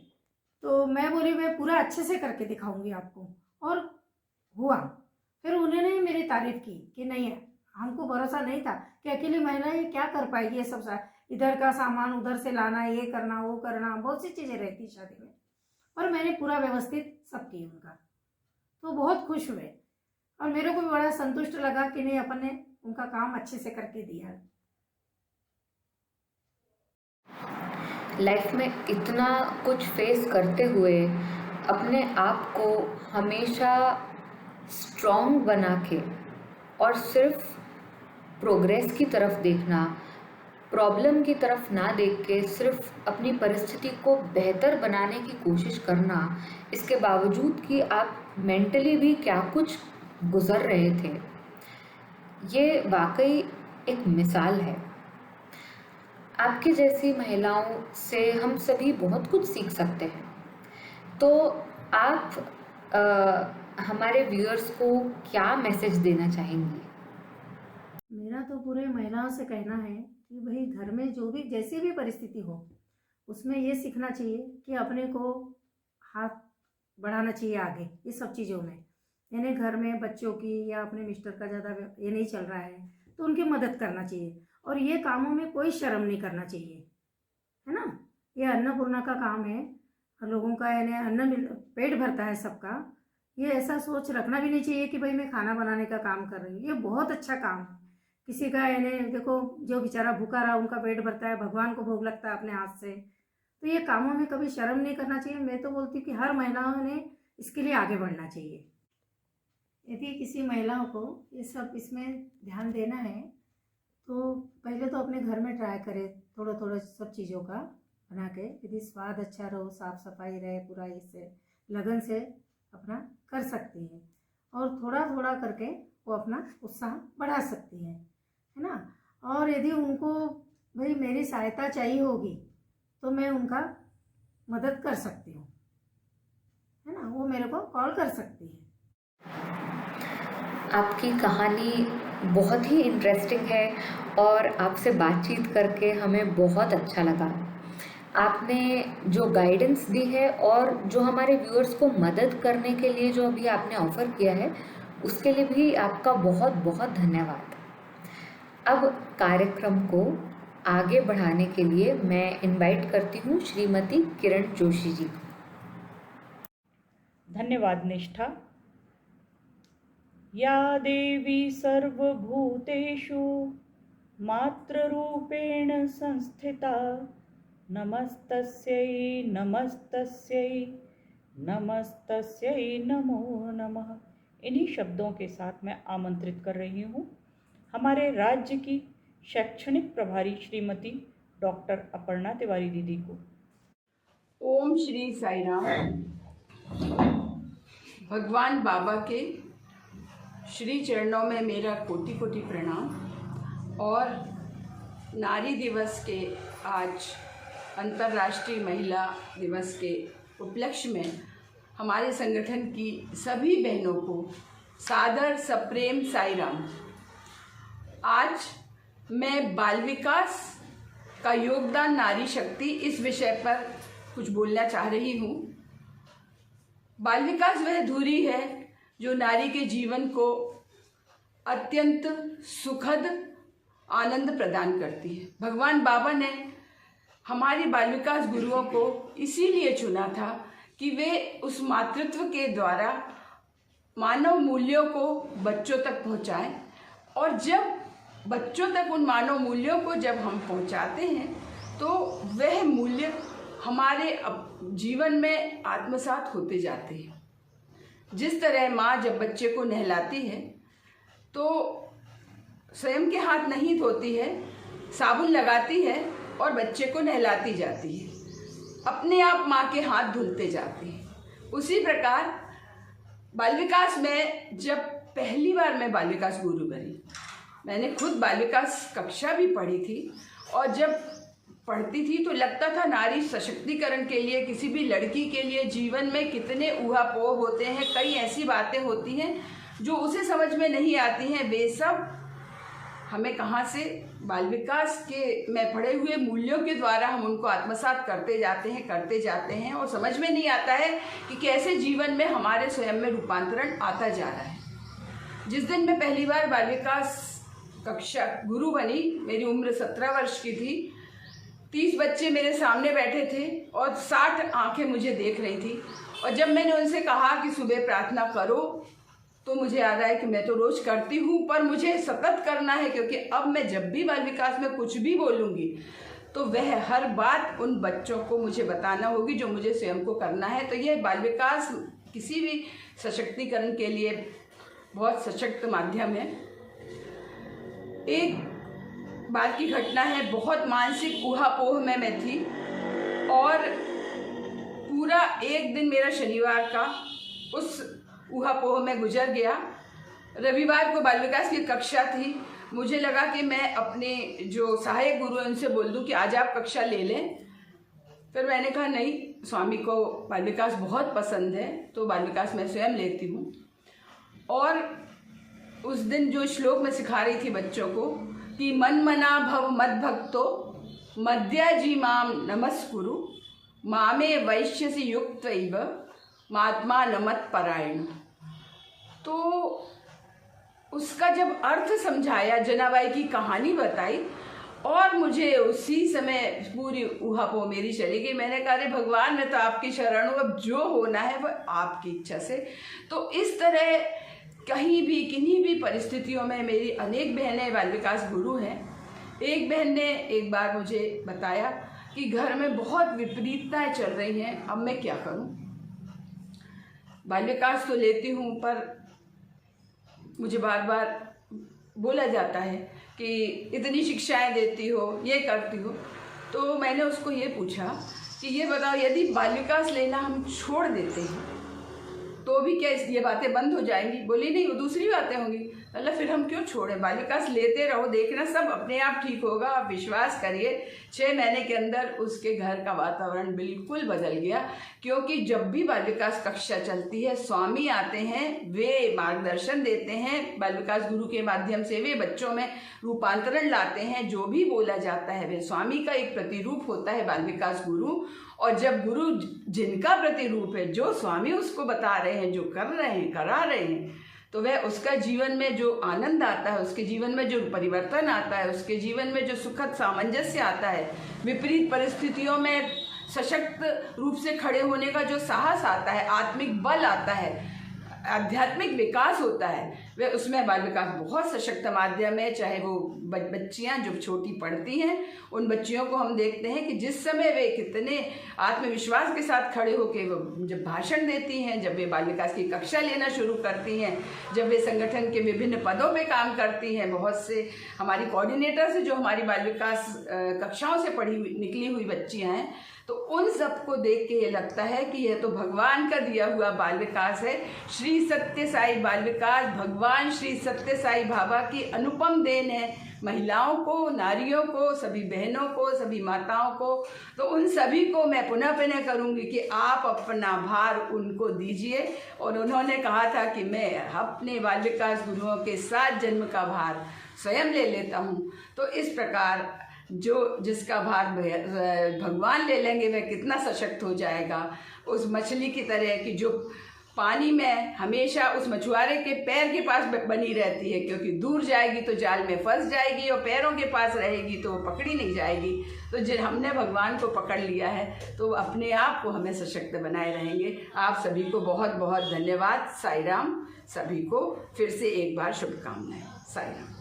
तो मैं बोली मैं पूरा अच्छे से करके दिखाऊंगी आपको, और हुआ। फिर उन्होंने मेरी तारीफ की कि नहीं, हमको भरोसा नहीं था कि अकेली महिला ये क्या कर पाएगी, ये सब इधर का सामान उधर से लाना, ये करना वो करना, बहुत सी चीज़ें रहती शादी में, और मैंने पूरा व्यवस्थित सब की उनका, तो बहुत खुश हुए। और मेरे को भी बड़ा संतुष्ट लगा कि नहीं, अपन ने उनका काम अच्छे से करके दिया। लाइफ में इतना कुछ फेस करते हुए अपने आप को हमेशा स्ट्रॉन्ग बना के और सिर्फ प्रोग्रेस की तरफ देखना, प्रॉब्लम की तरफ ना देख के सिर्फ अपनी परिस्थिति को बेहतर बनाने की कोशिश करना, इसके बावजूद कि आप मेंटली भी क्या कुछ गुजर रहे थे, ये वाकई एक मिसाल है। आपकी जैसी महिलाओं से हम सभी बहुत कुछ सीख सकते हैं। तो आप हमारे व्यूअर्स को क्या मैसेज देना चाहेंगी? मेरा तो पूरे महिलाओं से कहना है कि भाई घर में जो भी जैसी भी परिस्थिति हो, उसमें ये सीखना चाहिए कि अपने को हाथ बढ़ाना चाहिए आगे ये सब चीज़ों में। यानी घर में बच्चों की या अपने मिस्टर का ज़्यादा ये नहीं चल रहा है तो उनकी मदद करना चाहिए, और ये कामों में कोई शर्म नहीं करना चाहिए, है ना। ये अन्नपूर्णा का काम है, लोगों का यानी अन्न पेट भरता है सबका। ये ऐसा सोच रखना भी नहीं चाहिए कि भाई मैं खाना बनाने का काम कर रही हूँ, ये बहुत अच्छा काम है। किसी का यानी देखो, जो बेचारा भूखा रहा उनका पेट भरता है, भगवान को भोग लगता है अपने हाथ से, तो ये कामों में कभी शर्म नहीं करना चाहिए। मैं तो बोलती हूँ कि हर महिलाओं ने इसके लिए आगे बढ़ना चाहिए। यदि किसी महिलाओं को ये सब इसमें ध्यान देना है तो पहले तो अपने घर में ट्राई करे थोड़ा थोड़ा सब चीज़ों का बना के, यदि स्वाद अच्छा रहो, साफ सफाई रहे, पूरा इससे लगन से अपना कर सकती है, और थोड़ा थोड़ा करके वो अपना उत्साह बढ़ा सकती है ना। और यदि उनको भाई मेरी सहायता चाहिए होगी तो मैं उनका मदद कर सकती हूँ, है ना, वो मेरे को कॉल कर सकती है। आपकी कहानी बहुत ही इंटरेस्टिंग है और आपसे बातचीत करके हमें बहुत अच्छा लगा। आपने जो गाइडेंस दी है और जो हमारे व्यूअर्स को मदद करने के लिए जो अभी आपने ऑफ़र किया है, उसके लिए भी आपका बहुत बहुत धन्यवाद। अब कार्यक्रम को आगे बढ़ाने के लिए मैं इनवाइट करती हूँ श्रीमती किरण जोशी जी को। धन्यवाद निष्ठा। या देवी सर्वभूतेषु मातृरूपेण संस्थिता नमस्तस्यै नमस्तस्यै नमस्तस्यै नमो नमः। इन्हीं शब्दों के साथ मैं आमंत्रित कर रही हूँ हमारे राज्य की शैक्षणिक प्रभारी श्रीमती डॉक्टर अपर्णा तिवारी दीदी को। ओम श्री साई राम। भगवान बाबा के श्री चरणों में मेरा कोटि कोटि प्रणाम। और नारी दिवस के आज अंतर्राष्ट्रीय महिला दिवस के उपलक्ष्य में हमारे संगठन की सभी बहनों को सादर सप्रेम साई राम। आज मैं बाल विकास का योगदान नारी शक्ति इस विषय पर कुछ बोलना चाह रही हूँ। बाल विकास वह धुरी है जो नारी के जीवन को अत्यंत सुखद आनंद प्रदान करती है। भगवान बाबा ने हमारे बाल विकास गुरुओं को इसीलिए चुना था कि वे उस मातृत्व के द्वारा मानव मूल्यों को बच्चों तक पहुँचाएं। और जब बच्चों तक उन मानव मूल्यों को जब हम पहुँचाते हैं तो वह मूल्य हमारे जीवन में आत्मसात होते जाते हैं। जिस तरह माँ जब बच्चे को नहलाती है तो स्वयं के हाथ नहीं धोती है, साबुन लगाती है और बच्चे को नहलाती जाती है, अपने आप माँ के हाथ धुलते जाती है। उसी प्रकार बाल विकास में जब पहली बार मैं बाल विकास गुरु बनी, मैंने खुद बाल विकास कक्षा भी पढ़ी थी। और जब पढ़ती थी तो लगता था नारी सशक्तिकरण के लिए किसी भी लड़की के लिए जीवन में कितने ऊहापोह होते हैं, कई ऐसी बातें होती हैं जो उसे समझ में नहीं आती हैं। वे सब हमें कहाँ से बाल विकास के में पढ़े हुए मूल्यों के द्वारा हम उनको आत्मसात करते जाते हैं और समझ में नहीं आता है कि कैसे जीवन में हमारे स्वयं में रूपांतरण आता जा रहा है। जिस दिन मैं पहली बार बाल विकास कक्षा गुरु बनी, मेरी उम्र 17 वर्ष की थी। 30 बच्चे मेरे सामने बैठे थे और 60 आंखें मुझे देख रही थी। और जब मैंने उनसे कहा कि सुबह प्रार्थना करो तो मुझे याद आया कि मैं तो रोज़ करती हूँ, पर मुझे सतत करना है, क्योंकि अब मैं जब भी बाल विकास में कुछ भी बोलूँगी तो वह हर बात उन बच्चों को मुझे बताना होगी जो मुझे स्वयं को करना है। तो यह बाल विकास किसी भी सशक्तिकरण के लिए बहुत सशक्त माध्यम है। एक बार की घटना है, बहुत मानसिक ऊहापोह में मैं थी और पूरा एक दिन मेरा शनिवार का उस ऊहापोह में गुजर गया। रविवार को बाल विकास की कक्षा थी। मुझे लगा कि मैं अपने जो सहायक गुरु हैं उनसे बोल दूं कि आज आप कक्षा ले लें। फिर मैंने कहा नहीं, स्वामी को बाल विकास बहुत पसंद है तो बाल विकास मैं स्वयं लेती हूँ। और उस दिन जो श्लोक मैं सिखा रही थी बच्चों को कि मन मना भव मद भक्तो मद्याजी माम नमस्कुरु मामे वैश्यसि युक्तैव महात्मा नमत परायण। तो उसका जब अर्थ समझाया, जनाबाई की कहानी बताई और मुझे उसी समय पूरी ऊहापोह मेरी चली गई। मैंने कहा अरे भगवान, मैं तो आपकी शरण हूँ, अब जो होना है वह आपकी इच्छा से। तो इस तरह कहीं भी किन्हीं भी परिस्थितियों में मेरी अनेक बहनें बाल विकास गुरु हैं। एक बहन ने एक बार मुझे बताया कि घर में बहुत विपरीतताएं चल रही हैं, अब मैं क्या करूं। बाल विकास तो लेती हूं पर मुझे बार बार बोला जाता है कि इतनी शिक्षाएं देती हो, ये करती हो। तो मैंने उसको ये पूछा कि ये बताओ, यदि बाल विकास लेना हम छोड़ देते हैं तो भी क्या ये बातें बंद हो जाएंगी? बोली नहीं, वो दूसरी बातें होंगी। मतलब फिर हम क्यों छोड़ें, बाल विकास लेते रहो, देखना सब अपने आप ठीक होगा। आप विश्वास करिए 6 महीने के अंदर उसके घर का वातावरण बिल्कुल बदल गया। क्योंकि जब भी बाल विकास कक्षा चलती है, स्वामी आते हैं, वे मार्गदर्शन देते हैं, बाल विकास गुरु के माध्यम से वे बच्चों में रूपांतरण लाते हैं। जो भी बोला जाता है वे स्वामी का एक प्रतिरूप होता है बाल विकास गुरु। और जब गुरु जिनका प्रतिरूप है, जो स्वामी उसको बता रहे हैं, जो कर रहे हैं, करा रहे हैं, तो वह उसका जीवन में जो आनंद आता है, उसके जीवन में जो परिवर्तन आता है, उसके जीवन में जो सुखद सामंजस्य आता है, विपरीत परिस्थितियों में सशक्त रूप से खड़े होने का जो साहस आता है, आत्मिक बल आता है, आध्यात्मिक विकास होता है, वे उसमें बाल विकास बहुत सशक्त माध्यम है। चाहे वो बच्चियां जो छोटी पढ़ती हैं, उन बच्चियों को हम देखते हैं कि जिस समय वे कितने आत्मविश्वास के साथ खड़े होकर वो जब भाषण देती हैं, जब वे बाल विकास की कक्षा लेना शुरू करती हैं, जब वे संगठन के विभिन्न पदों पे काम करती हैं, बहुत से हमारी कोऑर्डिनेटर से जो हमारी बाल विकास कक्षाओं से निकली हुई बच्चियाँ हैं, तो उन सबको देख के ये लगता है कि यह तो भगवान का दिया हुआ बाल विकास है। श्री सत्य साई बाल विकास भगवान श्री सत्य साई बाबा की अनुपम देन है महिलाओं को, नारियों को, सभी बहनों को, सभी माताओं को। तो उन सभी को मैं पुनः करूंगी कि आप अपना भार उनको दीजिए। और उन्होंने कहा था कि मैं अपने बाल विकास गुरुओं के 7 जन्म का भार स्वयं ले लेता हूँ। तो इस प्रकार जो जिसका भार भगवान ले लेंगे वह कितना सशक्त हो जाएगा। उस मछली की तरह कि जो पानी में हमेशा उस मछुआरे के पैर के पास बनी रहती है, क्योंकि दूर जाएगी तो जाल में फंस जाएगी और पैरों के पास रहेगी तो वो पकड़ी नहीं जाएगी। तो जिन हमने भगवान को पकड़ लिया है तो अपने आप को हमें सशक्त बनाए रहेंगे। आप सभी को बहुत बहुत धन्यवाद। साई राम। सभी को फिर से एक बार शुभकामनाएं। साई राम।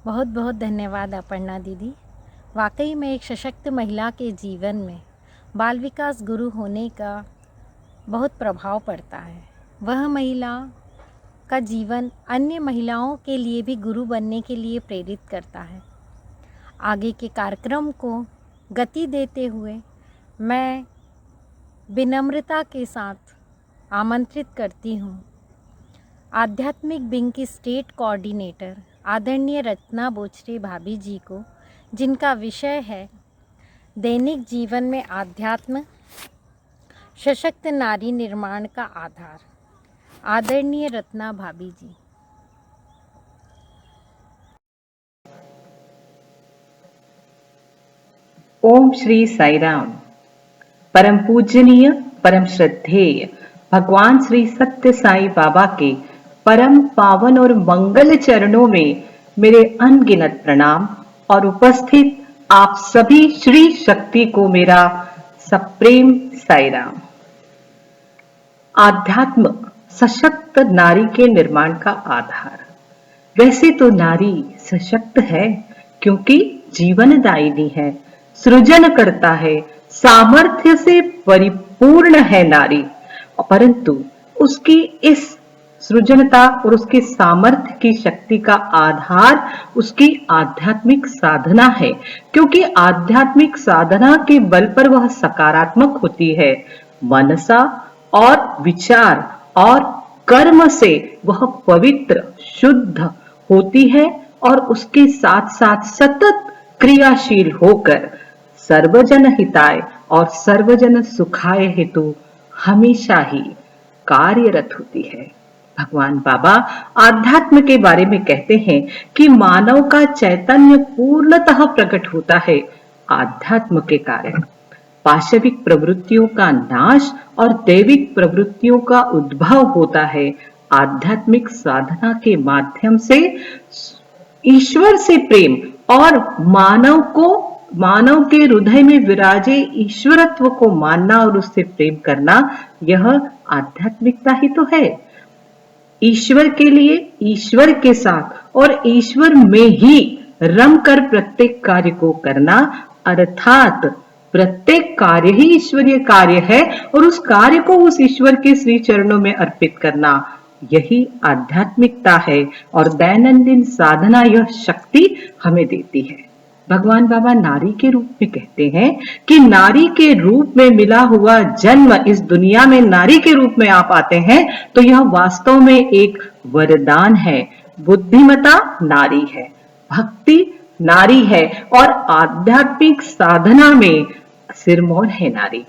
बहुत बहुत धन्यवाद अपर्णा दीदी। वाकई में एक सशक्त महिला के जीवन में बाल विकास गुरु होने का बहुत प्रभाव पड़ता है। वह महिला का जीवन अन्य महिलाओं के लिए भी गुरु बनने के लिए प्रेरित करता है। आगे के कार्यक्रम को गति देते हुए मैं विनम्रता के साथ आमंत्रित करती हूँ आध्यात्मिक विंग की स्टेट कोऑर्डिनेटर आदरणीय रत्ना बोचरे भाभी जी को, जिनका विषय है दैनिक जीवन में आध्यात्म सशक्त नारी निर्माण का आधार। आदरणीय रत्ना भाभी जी। ओम श्री साई राम। परम पूजनीय, परम श्रद्धेय भगवान श्री सत्य साई बाबा के परम पावन और मंगल चरणों में मेरे अनगिनत प्रणाम और उपस्थित आप सभी श्री शक्ति को मेरा सप्रेम साई राम। आध्यात्म सशक्त नारी के निर्माण का आधार। वैसे तो नारी सशक्त है क्योंकि जीवनदायिनी है, सृजन करता है, सामर्थ्य से परिपूर्ण है नारी, परंतु उसकी इस सृजनता और उसके सामर्थ्य की शक्ति का आधार उसकी आध्यात्मिक साधना है, क्योंकि आध्यात्मिक साधना के बल पर वह सकारात्मक होती है। मनसा और विचार और कर्म से वह पवित्र शुद्ध होती है और उसके साथ साथ सतत क्रियाशील होकर सर्वजन हिताय और सर्वजन सुखाय हेतु हमेशा ही कार्यरत होती है। भगवान बाबा आध्यात्म के बारे में कहते हैं कि मानव का चैतन्य पूर्णतः प्रकट होता है आध्यात्म के कारण। पाशविक प्रवृत्तियों का नाश और दैविक प्रवृत्तियों का उद्भव होता है आध्यात्मिक साधना के माध्यम से। ईश्वर से प्रेम और मानव के हृदय में विराजे ईश्वरत्व को मानना और उससे प्रेम करना, यह आध्यात्मिकता ही तो है। ईश्वर के लिए, ईश्वर के साथ और ईश्वर में ही रम कर प्रत्येक कार्य को करना, अर्थात प्रत्येक कार्य ही ईश्वरीय कार्य है और उस कार्य को उस ईश्वर के श्री चरणों में अर्पित करना, यही आध्यात्मिकता है। और दैनंदिन साधना यह शक्ति हमें देती है। भगवान बाबा नारी के रूप में कहते हैं कि नारी के रूप में मिला हुआ जन्म, इस दुनिया में नारी के रूप में आप आते हैं तो यह वास्तव में एक वरदान है। बुद्धिमता नारी है, भक्ति नारी है और आध्यात्मिक साधना में सिरमौर है नारी।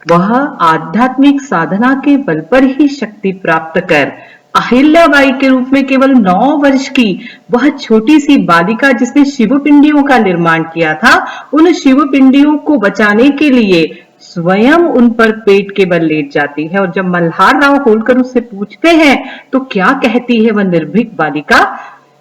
वह आध्यात्मिक साधना के बल पर ही शक्ति प्राप्त कर अहिल्याबाई के रूप में केवल 9 वर्ष की वह छोटी सी बालिका जिसने शिवपिंडियों का निर्माण किया था, उन शिवपिंडियों को बचाने के लिए स्वयं उन पर पेट के बल लेट जाती है। और जब मल्हार राव होलकर उससे पूछते हैं तो क्या कहती है वह निर्भीक बालिका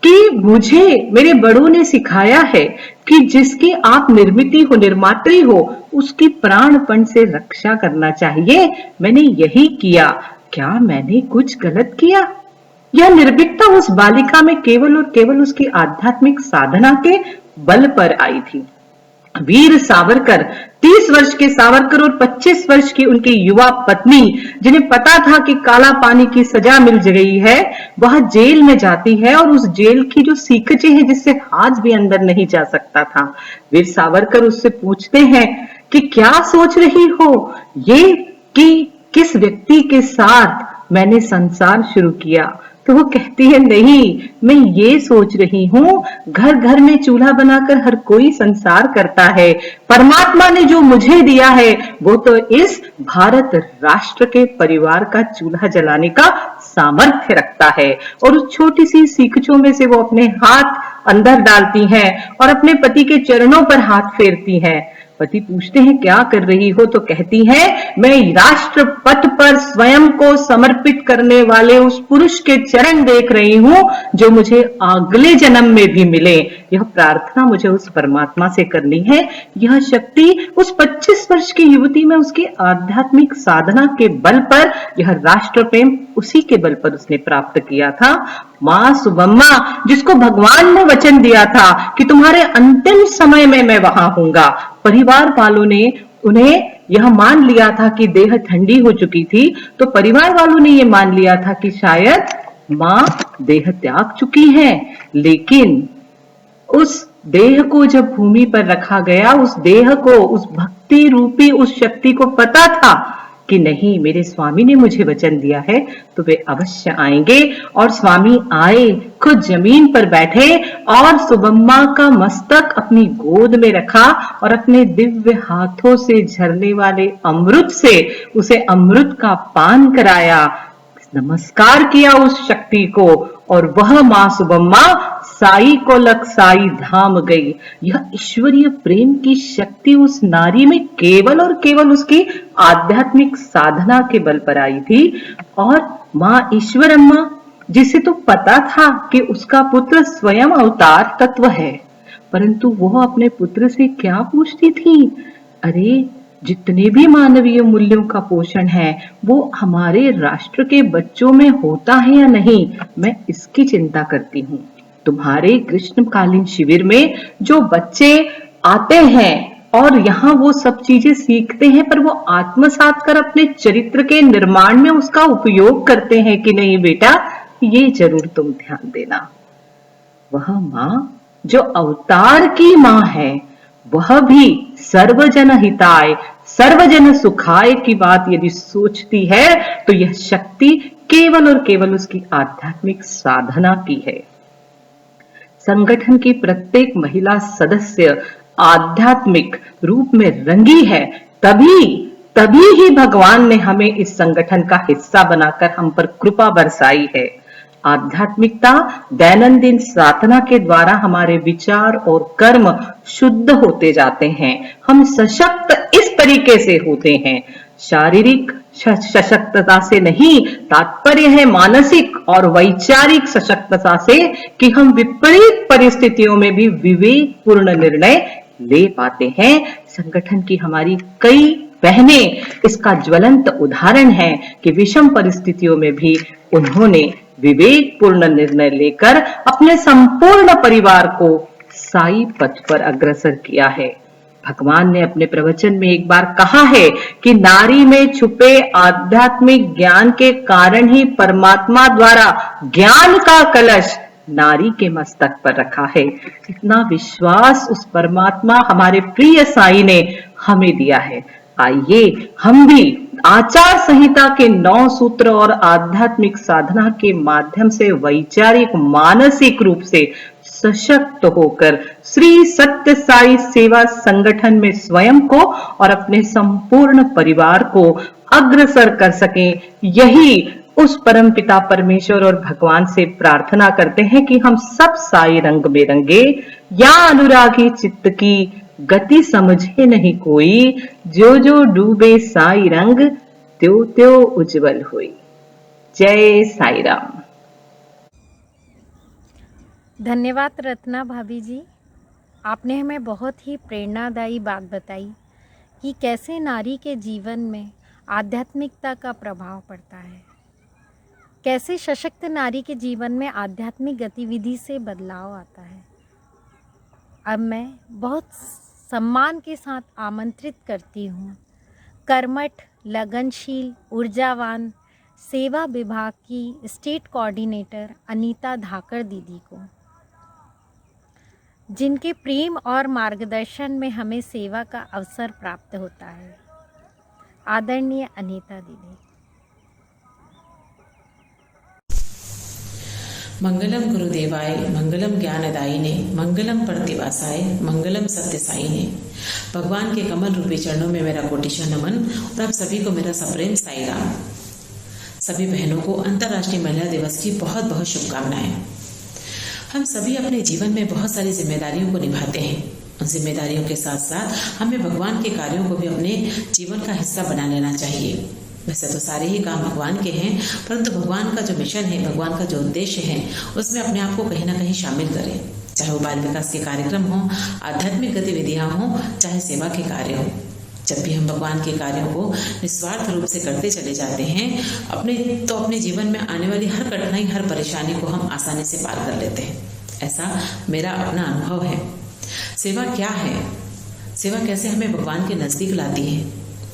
कि मुझे मेरे बड़ों ने सिखाया है कि जिसकी आप निर्मिती हो, निर्मात्री हो, उसकी प्राणपण से रक्षा करना चाहिए। मैंने यही किया, क्या मैंने कुछ गलत किया? यह निर्भीकता उस बालिका में केवल और केवल उसकी आध्यात्मिक साधना के बल पर आई थी। वीर सावरकर, 30 वर्ष के सावरकर और 25 वर्ष की उनकी युवा पत्नी, जिन्हें पता था कि काला पानी की सजा मिल गई है, वह जेल में जाती है और उस जेल की जो सीकचें हैं जिससे हाथ भी अंदर नहीं जा सकता था, वीर सावरकर उससे पूछते हैं कि क्या सोच रही हो ये कि किस व्यक्ति के साथ मैंने संसार शुरू किया? तो वो कहती है नहीं, मैं ये सोच रही हूँ घर घर में चूल्हा बनाकर हर कोई संसार करता है, परमात्मा ने जो मुझे दिया है वो तो इस भारत राष्ट्र के परिवार का चूल्हा जलाने का सामर्थ्य रखता है। और उस छोटी सी सीखचों में से वो अपने हाथ अंदर डालती हैं और अपने पति के चरणों पर हाथ फेरती हैं। पति पूछते हैं क्या कर रही हो? तो कहती है मैं राष्ट्र पथ पर स्वयं को समर्पित करने वाले उस पुरुष के चरण देख रही हूं जो मुझे अगले जन्म में भी मिले। यह प्रार्थना मुझे उस परमात्मा से करनी है। यह शक्ति उस 25 वर्ष की युवती में उसकी आध्यात्मिक साधना के बल पर, यह राष्ट्र प्रेम उसी के बल पर उसने प्राप्त किया था। मां सुबम्मा, जिसको भगवान ने वचन दिया था कि तुम्हारे अंतिम समय में मैं वहां हूंगा, परिवार वालों ने उन्हें यह मान लिया था कि देह ठंडी हो चुकी थी, तो परिवार वालों ने यह मान लिया था कि शायद मां देह त्याग चुकी हैं। लेकिन उस देह को जब भूमि पर रखा गया, उस देह को, उस भक्ति रूपी उस शक्ति को पता था कि नहीं, मेरे स्वामी ने मुझे वचन दिया है तो वे अवश्य आएंगे। और स्वामी आए, खुद जमीन पर बैठे और सुबम्मा का मस्तक अपनी गोद में रखा और अपने दिव्य हाथों से झरने वाले अमृत से उसे अमृत का पान कराया, नमस्कार किया उस शक्ति को, और वह मां सुबम्मा साई को लग साई धाम गई। यह ईश्वरीय प्रेम की शक्ति उस नारी में केवल और केवल उसकी आध्यात्मिक साधना के बल पर आई थी। और मां ईश्वरम्मा, जिसे तो पता था कि उसका पुत्र स्वयं अवतार तत्व है, परंतु वह अपने पुत्र से क्या पूछती थी? अरे, जितने भी मानवीय मूल्यों का पोषण है वो हमारे राष्ट्र के बच्चों में होता है या नहीं, मैं इसकी चिंता करती हूँ। तुम्हारे ग्रीष्मकालीन शिविर में जो बच्चे आते हैं और यहाँ वो सब चीजें सीखते हैं, पर वो आत्मसात कर अपने चरित्र के निर्माण में उसका उपयोग करते हैं कि नहीं बेटा, ये जरूर तुम ध्यान देना। वह माँ जो अवतार की माँ है, वह भी सर्वजन हिताय सर्वजन सुखाय की बात यदि सोचती है तो यह शक्ति केवल और केवल उसकी आध्यात्मिक साधना की है। संगठन की प्रत्येक महिला सदस्य आध्यात्मिक रूप में रंगी है, तभी ही भगवान ने हमें इस संगठन का हिस्सा बनाकर हम पर कृपा बरसाई है। आध्यात्मिकता दैनंदिन साधना के द्वारा हमारे विचार और कर्म शुद्ध होते जाते हैं। हम सशक्त इस तरीके से होते हैं, शारीरिक सशक्तता से नहीं, तात्पर्य है मानसिक और वैचारिक सशक्तता से कि हम विपरीत परिस्थितियों में भी विवेकपूर्ण निर्णय ले पाते हैं। संगठन की हमारी कई बहनें इसका ज्वलंत उदाहरण है कि विषम परिस्थितियों में भी उन्होंने विवेकपूर्ण निर्णय लेकर अपने संपूर्ण परिवार को साई पथ पर अग्रसर किया है। भगवान ने अपने प्रवचन में एक बार कहा है कि नारी में छुपे आध्यात्मिक ज्ञान के कारण ही परमात्मा द्वारा ज्ञान का कलश नारी के मस्तक पर रखा है। इतना विश्वास उस परमात्मा हमारे प्रिय साईं ने हमें दिया है। आइए हम भी आचार संहिता के 9 सूत्र और आध्यात्मिक साधना के माध्यम से वैचारिक मानसिक रूप से सशक्त होकर श्री सत्य साई सेवा संगठन में स्वयं को और अपने संपूर्ण परिवार को अग्रसर कर सकें। यही उस परम पिता परमेश्वर और भगवान से प्रार्थना करते हैं कि हम सब साई रंग में रंगे, या अनुरागी चित्त की गति समझे नहीं कोई, जो जो डूबे साई रंग त्यो त्यो उज्जवल हुई। जय साई राम। धन्यवाद रत्ना भाभी जी, आपने हमें बहुत ही प्रेरणादायी बात बताई कि कैसे नारी के जीवन में आध्यात्मिकता का प्रभाव पड़ता है, कैसे सशक्त नारी के जीवन में आध्यात्मिक गतिविधि से बदलाव आता है। अब मैं बहुत सम्मान के साथ आमंत्रित करती हूँ कर्मठ, लगनशील, ऊर्जावान सेवा विभाग की स्टेट कोऑर्डिनेटर अनीता धाकर दीदी को, जिनके प्रेम और मार्गदर्शन में हमें सेवा का अवसर प्राप्त होता है। आदरणीय अनीता दीदी। मंगलम गुरुदेवाय, मंगलम ज्ञानदायिने, मंगलम प्रतिवासाय, मंगलम सत्य साईने। भगवान के कमल रूपी चरणों में मेरा कोटिशा नमन और आप सभी को मेरा सप्रेम साई राम। सभी बहनों को अंतर्राष्ट्रीय महिला दिवस की बहुत बहुत शुभकामनाएं। हम सभी अपने जीवन में बहुत सारी जिम्मेदारियों को निभाते हैं। उन जिम्मेदारियों के साथ साथ हमें भगवान के कार्यों को भी अपने जीवन का हिस्सा बना लेना चाहिए। वैसे तो सारे ही काम भगवान के हैं, परंतु भगवान का जो मिशन है, भगवान का जो उद्देश्य है, उसमें अपने आप को कहीं ना कहीं शामिल करें। चाहे वो बाल विकास के कार्यक्रम हो, आध्यात्मिक गतिविधियां हो, चाहे सेवा के कार्य हो। जब भी हम भगवान के कार्यों को निस्वार्थ रूप से करते चले जाते हैं, अपने जीवन में आने वाली हर कठिनाई, हर परेशानी को हम आसानी से पार कर लेते हैं। ऐसा मेरा अपना अनुभव है। सेवा क्या है? सेवा कैसे हमें भगवान के नजदीक लाती है?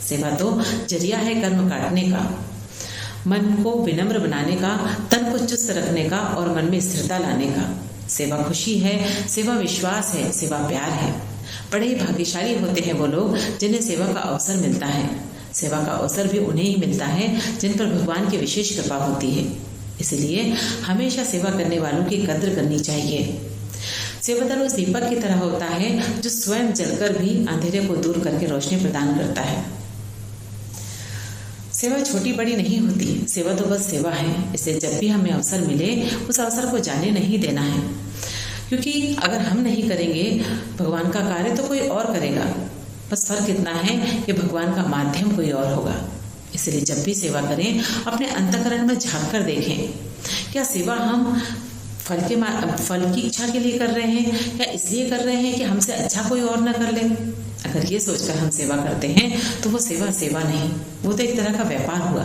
सेवा तो जरिया है कर्म काटने का, मन को विनम्र बनाने का, तन को चुस्त रखने का और मन में स्थिरता लाने का। सेवा खुशी है, सेवा विश्वास है, सेवा प्यार है। बड़े ही भाग्यशाली होते हैं वो लोग जिन्हें सेवा का अवसर मिलता है। सेवा का अवसर भी उन्हें ही मिलता है जिन पर भगवान की विशेष कृपा होती है। इसलिए हमेशा सेवा करने वालों की कद्र करनी चाहिए। सेवादार उस दीपक की तरह होता है जो स्वयं जलकर भी अंधेरे को दूर करके रोशनी प्रदान करता है। सेवा छोटी बड़ी नहीं होती, सेवा तो बस सेवा है। इसलिए जब भी हमें अवसर मिले उस अवसर को जाने नहीं देना है, क्योंकि अगर हम नहीं करेंगे भगवान का कार्य तो कोई और करेगा। बस फर्क इतना है कि भगवान का माध्यम कोई और होगा। इसलिए जब भी सेवा करें अपने अंतःकरण में झांक कर देखें, क्या सेवा हम फल की इच्छा के लिए कर रहे हैं या इसलिए कर रहे हैं कि हमसे अच्छा कोई और ना कर ले। अगर ये सोचकर हम सेवा करते हैं तो वो सेवा नहीं, वो तो एक तरह का व्यापार हुआ।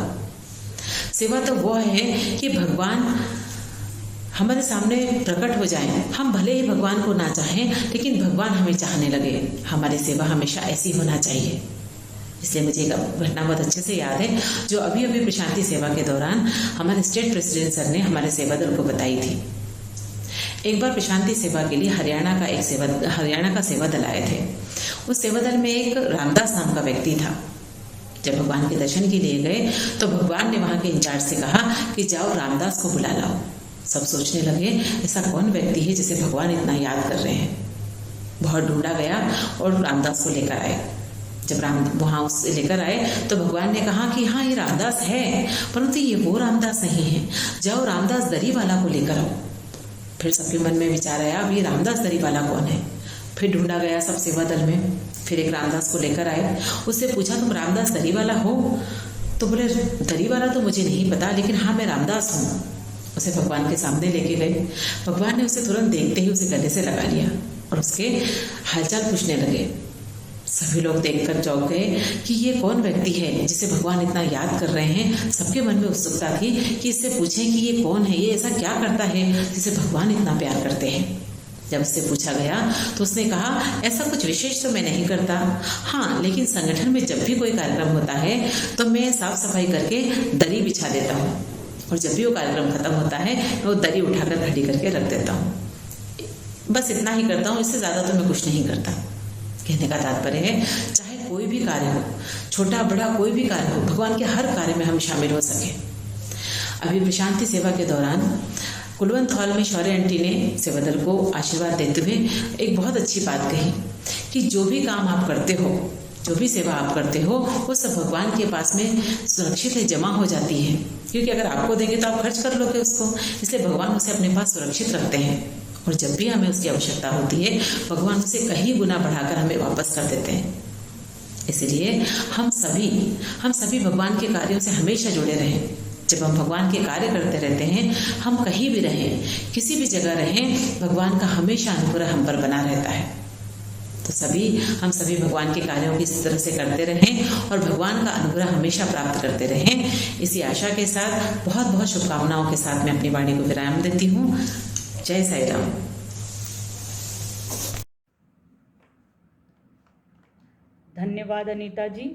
सेवा तो वो है कि भगवान हमारे सामने प्रकट हो जाए। हम भले ही भगवान को ना चाहें, लेकिन भगवान हमें चाहने लगे। हमारी सेवा हमेशा ऐसी होना चाहिए। इसलिए मुझे एक घटना बहुत अच्छे से याद है, जो अभी अभी प्रशांति सेवा के दौरान हमारे स्टेट प्रेसिडेंट सर ने हमारे सेवा दल को बताई थी। एक बार प्रशांति सेवा के लिए हरियाणा का सेवा दल आए थे। उस सेवा दल में एक रामदास नाम का व्यक्ति था। जब भगवान के दर्शन के लिए गए तो भगवान ने वहां के इंचार्ज से कहा कि जाओ रामदास को बुला लाओ। सब सोचने लगे ऐसा कौन व्यक्ति है जिसे भगवान इतना याद कर रहे हैं। बहुत ढूंढा गया और रामदास को लेकर आए। जब वहां उससे लेकर आए तो भगवान ने कहा कि हाँ ये रामदास है, परंतु ये वो रामदास नहीं है, जाओ रामदास दरी वाला को लेकर आओ। फिर सबके मन में विचार आया अब ये रामदास दरी वाला कौन है। फिर ढूंढा गया सब सेवा दल में। फिर एक रामदास को लेकर आए, उससे पूछा तुम रामदास दरी वाला हो? तो बोले दरी वाला तो मुझे नहीं पता, लेकिन हाँ मैं रामदास हूँ। उसे भगवान के सामने लेके गए। भगवान ने उसे तुरंत देखते ही उसे गले से लगा लिया और उसके हालचाल पूछने लगे। सभी लोग देखकर चौंक गए कि ये कौन व्यक्ति है जिसे भगवान इतना याद कर रहे हैं। सबके मन में उत्सुकता थी कि इससे पूछें कि ये कौन है, ये ऐसा क्या करता है जिसे भगवान इतना प्यार करते हैं। जब उससे पूछा गया तो उसने कहा ऐसा कुछ विशेष तो मैं नहीं करता, हाँ लेकिन संगठन में जब भी कोई कार्यक्रम होता है तो मैं साफ सफाई करके दरी बिछा देता हूँ। और जब भी वो कार्यक्रम खत्म होता है मैं वो दरी उठाकर खड़ी करके रख देता हूँ। बस इतना ही करता हूँ, इससे ज़्यादा तो मैं कुछ नहीं करता। कहने का तात्पर्य है चाहे कोई भी कार्य हो, छोटा बड़ा कोई भी कार्य हो, भगवान के हर कार्य में हम शामिल हो सकें। अभी प्रशांति सेवा के दौरान कुलवंत हॉल में शौर्य आंटी ने सेवा दल को आशीर्वाद देते हुए एक बहुत अच्छी बात कही कि जो भी काम आप करते हो, जो भी सेवा आप करते हो, वो सब भगवान के पास में सुरक्षित है, जमा हो जाती है। क्योंकि अगर आपको देंगे तो आप खर्च कर लोगे उसको, इसलिए भगवान उसे अपने पास सुरक्षित रखते हैं। और जब भी हमें उसकी आवश्यकता होती है, भगवान उसे कहीं गुना बढ़ाकर हमें वापस कर देते हैं। इसलिए हम सभी भगवान के कार्यों से हमेशा जुड़े रहें। जब हम भगवान के कार्य करते रहते हैं, हम कहीं भी रहें, किसी भी जगह रहें, भगवान का हमेशा अनुग्रह हम पर बना रहता है। तो हम सभी भगवान के कार्यों की इस तरह से करते रहें और भगवान का अनुग्रह हमेशा प्राप्त करते रहें। इसी आशा के साथ बहुत बहुत शुभकामनाओं के साथ मैं अपनी वाणी को विराम देती हूँ। जय साई राम। धन्यवाद अनीता जी।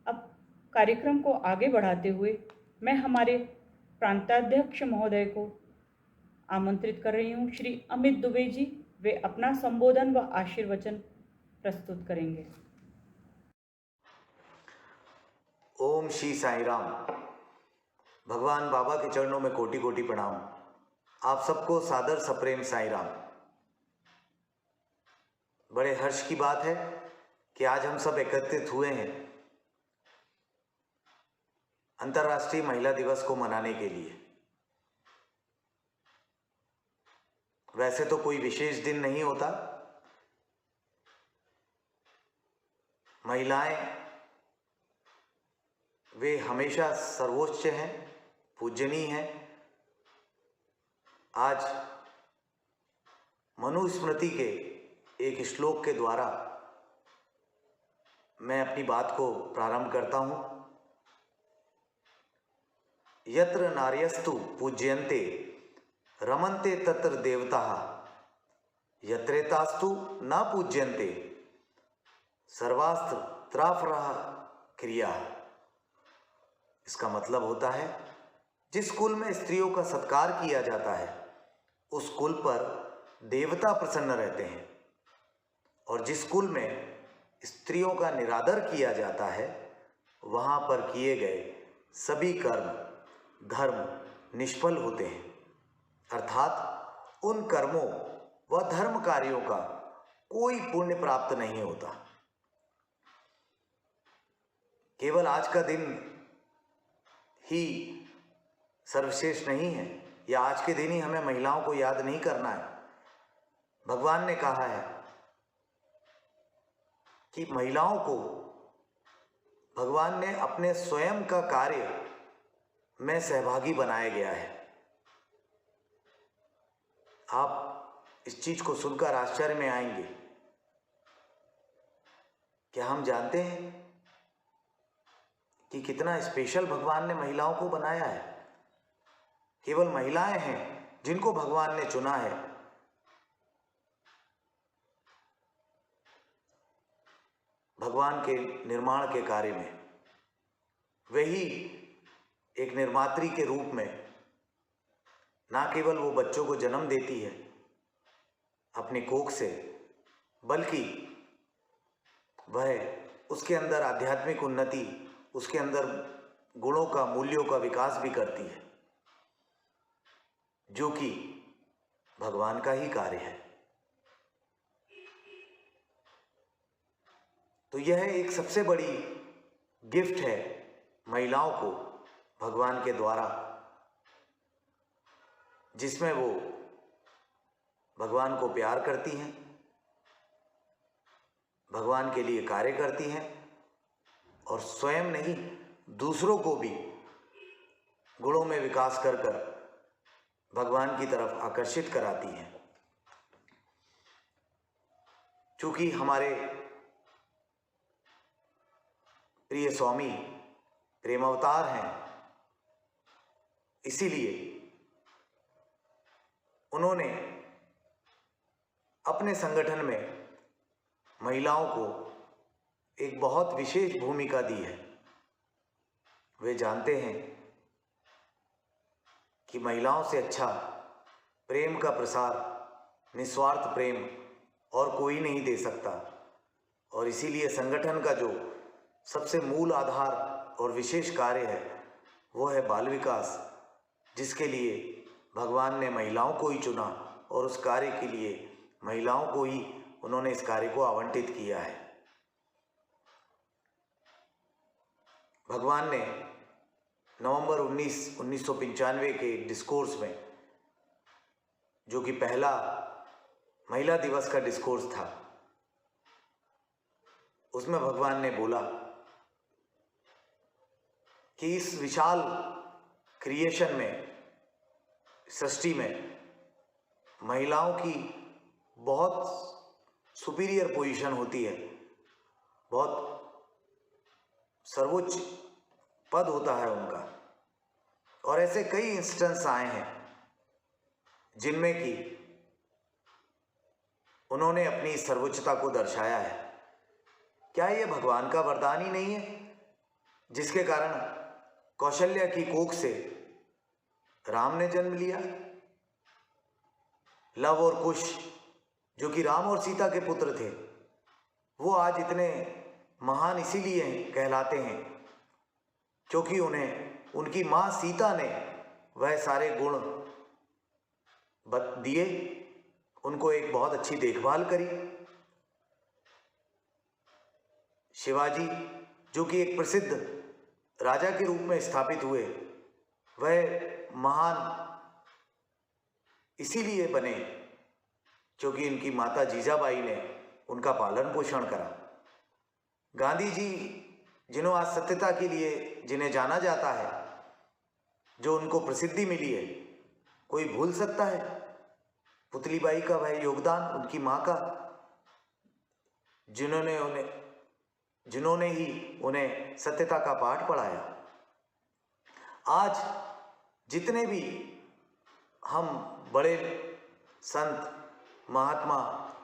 अब कार्यक्रम को आगे बढ़ाते हुए मैं हमारे प्रांताध्यक्ष महोदय को आमंत्रित कर रही हूँ। श्री अमित दुबे जी, वे अपना संबोधन व आशीर्वचन प्रस्तुत करेंगे। ओम श्री साई राम। भगवान बाबा के चरणों में कोटि कोटि प्रणाम। आप सबको सादर सप्रेम साई राम। बड़े हर्ष की बात है कि आज हम सब एकत्रित हुए हैं अंतर्राष्ट्रीय महिला दिवस को मनाने के लिए। वैसे तो कोई विशेष दिन नहीं होता, महिलाएं वे हमेशा सर्वोच्च हैं, पूजनीय हैं। आज मनुस्मृति के एक श्लोक के द्वारा मैं अपनी बात को प्रारंभ करता हूं। यत्र नार्यस्तु पूज्यन्ते रमन्ते तत्र देवताः, यत्रेतास्तु न पूज्यन्ते सर्वास्त्र त्राफराः क्रिया। इसका मतलब होता है जिस कुल में स्त्रियों का सत्कार किया जाता है उस कुल पर देवता प्रसन्न रहते हैं, और जिस कुल में स्त्रियों का निरादर किया जाता है वहां पर किए गए सभी कर्म धर्म निष्फल होते हैं। अर्थात उन कर्मों व धर्म कार्यों का कोई पुण्य प्राप्त नहीं होता। केवल आज का दिन ही सर्वश्रेष्ठ नहीं है, या आज के दिन ही हमें महिलाओं को याद नहीं करना है। भगवान ने कहा है कि महिलाओं को भगवान ने अपने स्वयं का कार्य में सहभागी बनाया गया है। आप इस चीज को सुनकर आश्चर्य में आएंगे। क्या हम जानते हैं कि कितना स्पेशल भगवान ने महिलाओं को बनाया है? केवल महिलाएं हैं जिनको भगवान ने चुना है। भगवान के निर्माण के कार्य में वही एक निर्मात्री के रूप में ना केवल वो बच्चों को जन्म देती है अपने कोख से, बल्कि वह उसके अंदर आध्यात्मिक उन्नति, उसके अंदर गुणों का, मूल्यों का विकास भी करती है, जो कि भगवान का ही कार्य है। तो यह एक सबसे बड़ी गिफ्ट है महिलाओं को भगवान के द्वारा, जिसमें वो भगवान को प्यार करती हैं, भगवान के लिए कार्य करती हैं, और स्वयं नहीं दूसरों को भी गुणों में विकास कर कर भगवान की तरफ आकर्षित कराती हैं। चूंकि हमारे प्रिय स्वामी प्रेमावतार हैं, इसीलिए उन्होंने अपने संगठन में महिलाओं को एक बहुत विशेष भूमिका दी है। वे जानते हैं कि महिलाओं से अच्छा प्रेम का प्रसार, निस्वार्थ प्रेम और कोई नहीं दे सकता। और इसीलिए संगठन का जो सबसे मूल आधार और विशेष कार्य है वो है बाल विकास, जिसके लिए भगवान ने महिलाओं को ही चुना और उस कार्य के लिए महिलाओं को ही उन्होंने इस कार्य को आवंटित किया है। भगवान ने नवंबर 1995 के डिस्कोर्स में, जो कि पहला महिला दिवस का डिस्कोर्स था, उसमें भगवान ने बोला कि इस विशाल क्रिएशन में, सृष्टि में महिलाओं की बहुत सुपीरियर पोजीशन होती है, बहुत सर्वोच्च पद होता है उनका। और ऐसे कई इंस्टेंस आए हैं जिनमें कि उन्होंने अपनी सर्वोच्चता को दर्शाया है। क्या ये भगवान का वरदान ही नहीं है, जिसके कारण कौशल्या की कोख से राम ने जन्म लिया? लव और कुश, जो कि राम और सीता के पुत्र थे, वो आज इतने महान इसीलिए कहलाते हैं क्योंकि उन्हें उनकी मां सीता ने वह सारे गुण दिए, उनको एक बहुत अच्छी देखभाल करी। शिवाजी, जो कि एक प्रसिद्ध राजा के रूप में स्थापित हुए, वह महान इसीलिए बने क्योंकि इनकी माता जीजाबाई ने उनका पालन पोषण करा। गांधी जी, जिन्हों आज सत्यता के लिए जिन्हें जाना जाता है, जो उनको प्रसिद्धि मिली है, कोई भूल सकता है पुतलीबाई का वह योगदान, उनकी मां का, जिन्होंने ही उन्हें सत्यता का पाठ पढ़ाया। आज जितने भी हम बड़े संत, महात्मा,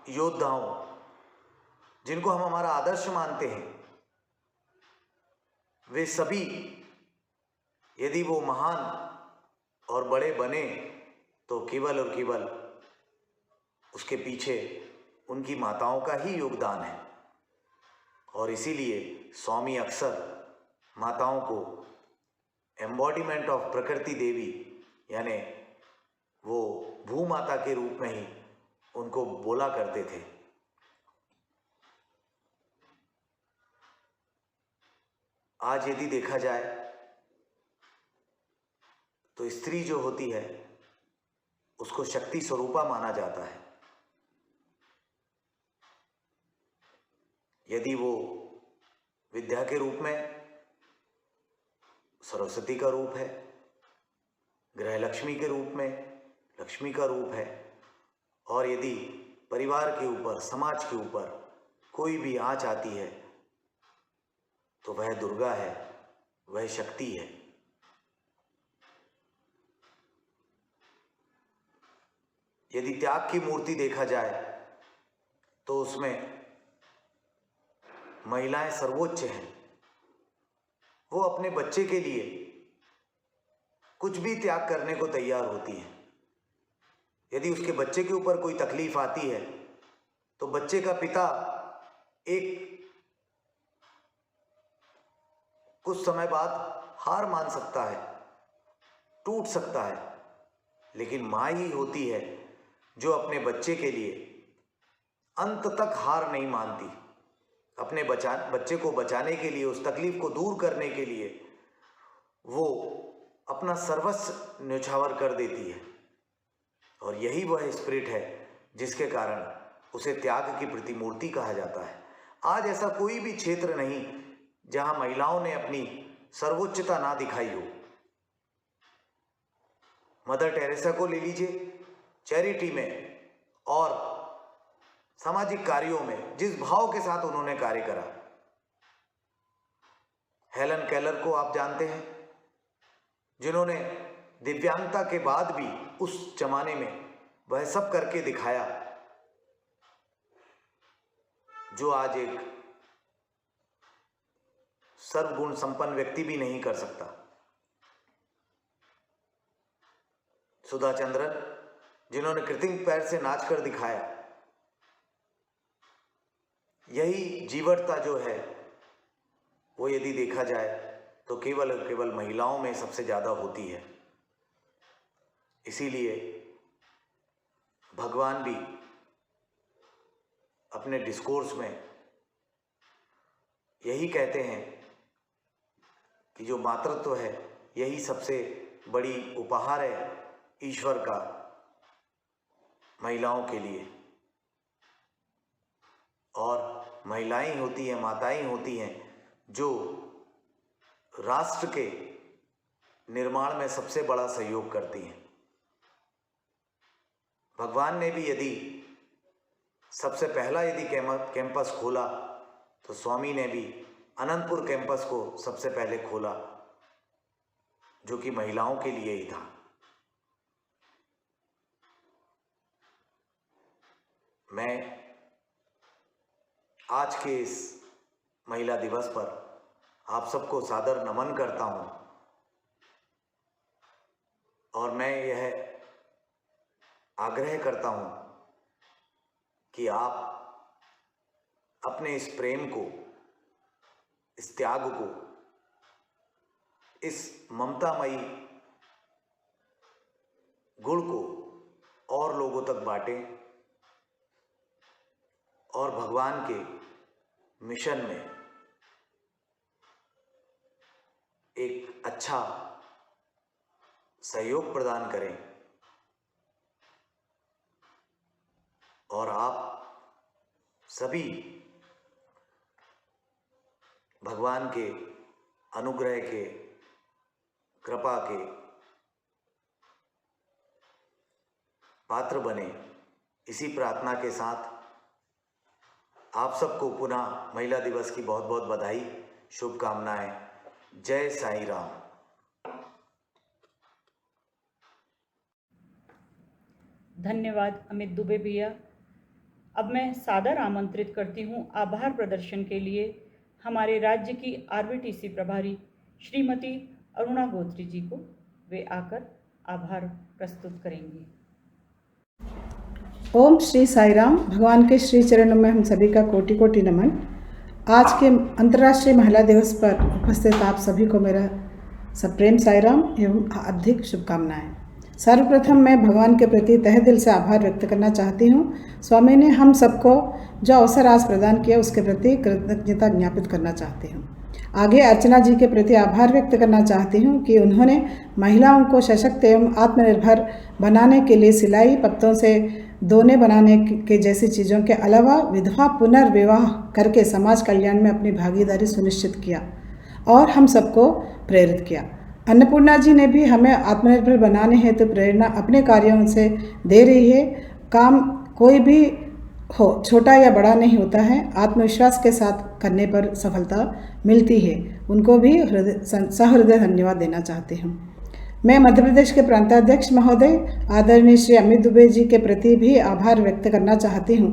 योद्धाओं, जिनको हम हमारा आदर्श मानते हैं, वे सभी यदि वो महान और बड़े बने तो केवल और केवल उसके पीछे उनकी माताओं का ही योगदान है। और इसीलिए स्वामी अक्सर माताओं को एम्बॉडीमेंट ऑफ प्रकृति देवी, यानी वो भूमाता के रूप में ही उनको बोला करते थे। आज यदि देखा जाए तो स्त्री जो होती है उसको शक्ति स्वरूपा माना जाता है। यदि वो विद्या के रूप में सरस्वती का रूप है, गृह लक्ष्मी के रूप में लक्ष्मी का रूप है, और यदि परिवार के ऊपर, समाज के ऊपर कोई भी आंच आती है तो वह दुर्गा है, वह शक्ति है। यदि त्याग की मूर्ति देखा जाए तो उसमें महिलाएं सर्वोच्च हैं। वो अपने बच्चे के लिए कुछ भी त्याग करने को तैयार होती हैं। यदि उसके बच्चे के ऊपर कोई तकलीफ आती है तो बच्चे का पिता एक कुछ समय बाद हार मान सकता है, टूट सकता है, लेकिन माँ ही होती है जो अपने बच्चे के लिए अंत तक हार नहीं मानती। अपने बच्चे को बचाने के लिए, उस तकलीफ को दूर करने के लिए वो अपना सर्वस्व न्यौछावर कर देती है। और यही वह स्पिरिट है जिसके कारण उसे त्याग की प्रतिमूर्ति कहा जाता है। आज ऐसा कोई भी क्षेत्र नहीं जहां महिलाओं ने अपनी सर्वोच्चता ना दिखाई हो। मदर टेरेसा को ले लीजिए, चैरिटी में और सामाजिक कार्यों में जिस भाव के साथ उन्होंने कार्य करा। हेलन केलर को आप जानते हैं, जिन्होंने दिव्यांगता के बाद भी उस जमाने में वह सब करके दिखाया जो आज एक सर्वगुण संपन्न व्यक्ति भी नहीं कर सकता। सुधा चंद्रन, जिन्होंने कृत्रिम पैर से नाच कर दिखाया। यही जीवटता जो है वो यदि देखा जाए तो केवल महिलाओं में सबसे ज़्यादा होती है। इसीलिए भगवान भी अपने डिस्कोर्स में यही कहते हैं कि जो मातृत्व है यही सबसे बड़ी उपहार है ईश्वर का महिलाओं के लिए। और महिलाएं होती हैं, माताएं होती हैं जो राष्ट्र के निर्माण में सबसे बड़ा सहयोग करती हैं। भगवान ने भी यदि सबसे पहला कैंपस खोला तो स्वामी ने भी अनंतपुर कैंपस को सबसे पहले खोला, जो कि महिलाओं के लिए ही था। मैं आज के इस महिला दिवस पर आप सबको सादर नमन करता हूं और मैं यह आग्रह करता हूं कि आप अपने इस प्रेम को, इस त्याग को, इस ममतामयी गुण को और लोगों तक बांटें और भगवान के मिशन में एक अच्छा सहयोग प्रदान करें। और आप सभी भगवान के अनुग्रह के, कृपा के पात्र बने, इसी प्रार्थना के साथ आप सबको पुनः महिला दिवस की बहुत बहुत बधाई, शुभकामनाएं। जय साईं राम। धन्यवाद अमित दुबे भैया। अब मैं सादर आमंत्रित करती हूँ आभार प्रदर्शन के लिए हमारे राज्य की आरबीटीसी प्रभारी श्रीमती अरुणा गोत्री जी को। वे आकर आभार प्रस्तुत करेंगी। ओम श्री साई राम। भगवान के श्री चरणों में हम सभी का कोटि कोटि नमन। आज के अंतर्राष्ट्रीय महिला दिवस पर उपस्थित आप सभी को मेरा सप्रेम साई राम एवं अधिक शुभकामनाएं। सर्वप्रथम मैं भगवान के प्रति तहे दिल से आभार व्यक्त करना चाहती हूँ। स्वामी ने हम सबको जो अवसर आज प्रदान किया उसके प्रति कृतज्ञता ज्ञापित करना चाहती हूँ। आगे अर्चना जी के प्रति आभार व्यक्त करना चाहती हूँ कि उन्होंने महिलाओं को सशक्त एवं आत्मनिर्भर बनाने के लिए सिलाई पत्तों से दोने बनाने के जैसी चीज़ों के अलावा विधवा पुनर्विवाह करके समाज कल्याण में अपनी भागीदारी सुनिश्चित किया और हम सबको प्रेरित किया। अन्नपूर्णा जी ने भी हमें आत्मनिर्भर बनाने हेतु प्रेरणा अपने कार्यों से दे रही है। काम कोई भी हो, छोटा या बड़ा नहीं होता है, आत्मविश्वास के साथ करने पर सफलता मिलती है। उनको भी सहृदय धन्यवाद देना चाहती हूँ। मैं मध्य प्रदेश के प्रांताध्यक्ष महोदय आदरणीय श्री अमित दुबे जी के प्रति भी आभार व्यक्त करना चाहती हूँ।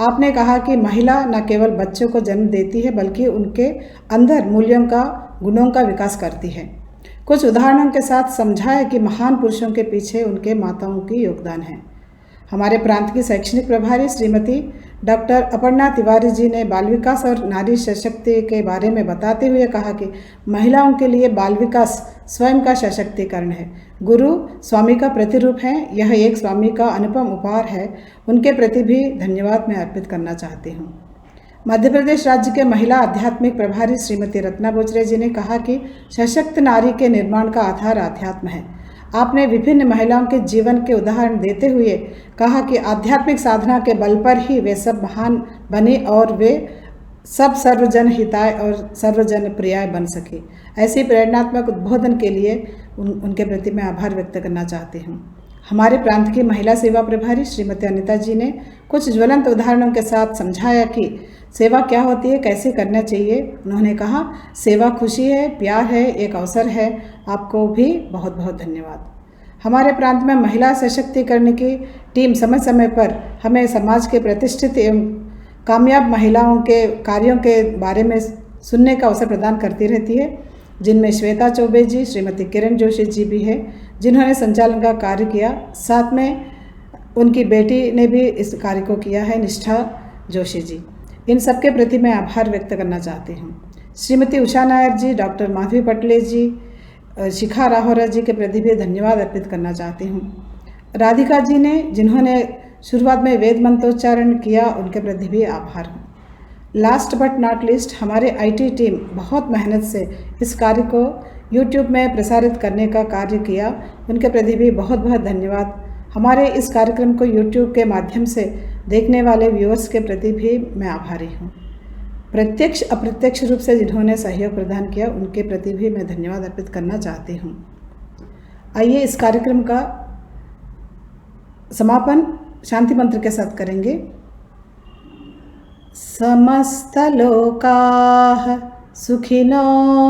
आपने कहा कि महिला न केवल बच्चों को जन्म देती है बल्कि उनके अंदर मूल्यों का, गुणों का विकास करती है। कुछ उदाहरणों के साथ समझाया कि महान पुरुषों के पीछे उनके माताओं की योगदान है। हमारे प्रांत की शैक्षणिक प्रभारी श्रीमती डॉक्टर अपर्णा तिवारी जी ने बाल विकास और नारी सशक्ति के बारे में बताते हुए कहा कि महिलाओं के लिए बाल विकास स्वयं का सशक्तिकरण है। गुरु स्वामी का प्रतिरूप है। यह एक स्वामी का अनुपम उपहार है। उनके प्रति भी धन्यवाद मैं अर्पित करना चाहती हूँ। मध्य प्रदेश राज्य के महिला आध्यात्मिक प्रभारी श्रीमती रत्ना बोचरे जी ने कहा कि सशक्त नारी के निर्माण का आधार आध्यात्म है। आपने विभिन्न महिलाओं के जीवन के उदाहरण देते हुए कहा कि आध्यात्मिक साधना के बल पर ही वे सब महान बने और वे सब सर्वजन हिताय और सर्वजन प्रियाय बन सके। ऐसी प्रेरणात्मक उद्बोधन के लिए उनके प्रति मैं आभार व्यक्त करना चाहती हूँ। हमारे प्रांत की महिला सेवा प्रभारी श्रीमती अनिता जी ने कुछ ज्वलंत उदाहरणों के साथ समझाया कि सेवा क्या होती है, कैसे करना चाहिए। उन्होंने कहा, सेवा खुशी है, प्यार है, एक अवसर है। आपको भी बहुत बहुत धन्यवाद। हमारे प्रांत में महिला सशक्तिकरण की टीम समय समय पर हमें समाज के प्रतिष्ठित एवं कामयाब महिलाओं के कार्यों के बारे में सुनने का अवसर प्रदान करती रहती है, जिनमें श्वेता चौबे जी, श्रीमती किरण जोशी जी भी है, जिन्होंने संचालन का कार्य किया। साथ में उनकी बेटी ने भी इस कार्य को किया है, निष्ठा जोशी जी। इन सबके प्रति मैं आभार व्यक्त करना चाहती हूँ। श्रीमती उषा नायर जी, डॉक्टर माधवी पटले जी, शिखा राहोरा जी के प्रति भी धन्यवाद अर्पित करना चाहती हूँ। राधिका जी ने, जिन्होंने शुरुआत में वेद मंत्रोच्चारण किया, उनके प्रति भी आभार हूँ। लास्ट बट नॉट लिस्ट, हमारे IT टीम बहुत मेहनत से इस कार्य को YouTube में प्रसारित करने का कार्य किया, उनके प्रति भी बहुत बहुत धन्यवाद। हमारे इस कार्यक्रम को YouTube के माध्यम से देखने वाले व्यूअर्स के प्रति भी मैं आभारी हूँ। प्रत्यक्ष अप्रत्यक्ष रूप से जिन्होंने सहयोग प्रदान किया, उनके प्रति भी मैं धन्यवाद अर्पित करना चाहती हूँ। आइए इस कार्यक्रम का समापन शांति मंत्र के साथ करेंगे। समस्तलोकाः सुखिनो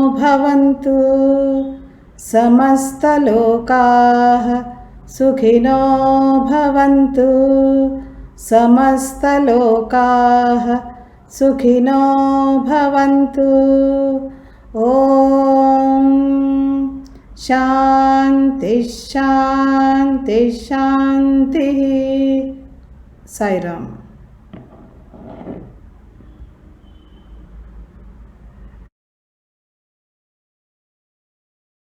भवन्तु, समस्तलोकाः सुखिनो भवन्तु, समस्तलोकाः सुखिनो भवन्तु। ॐ शान्ति शान्ति शान्तिः। साई राम।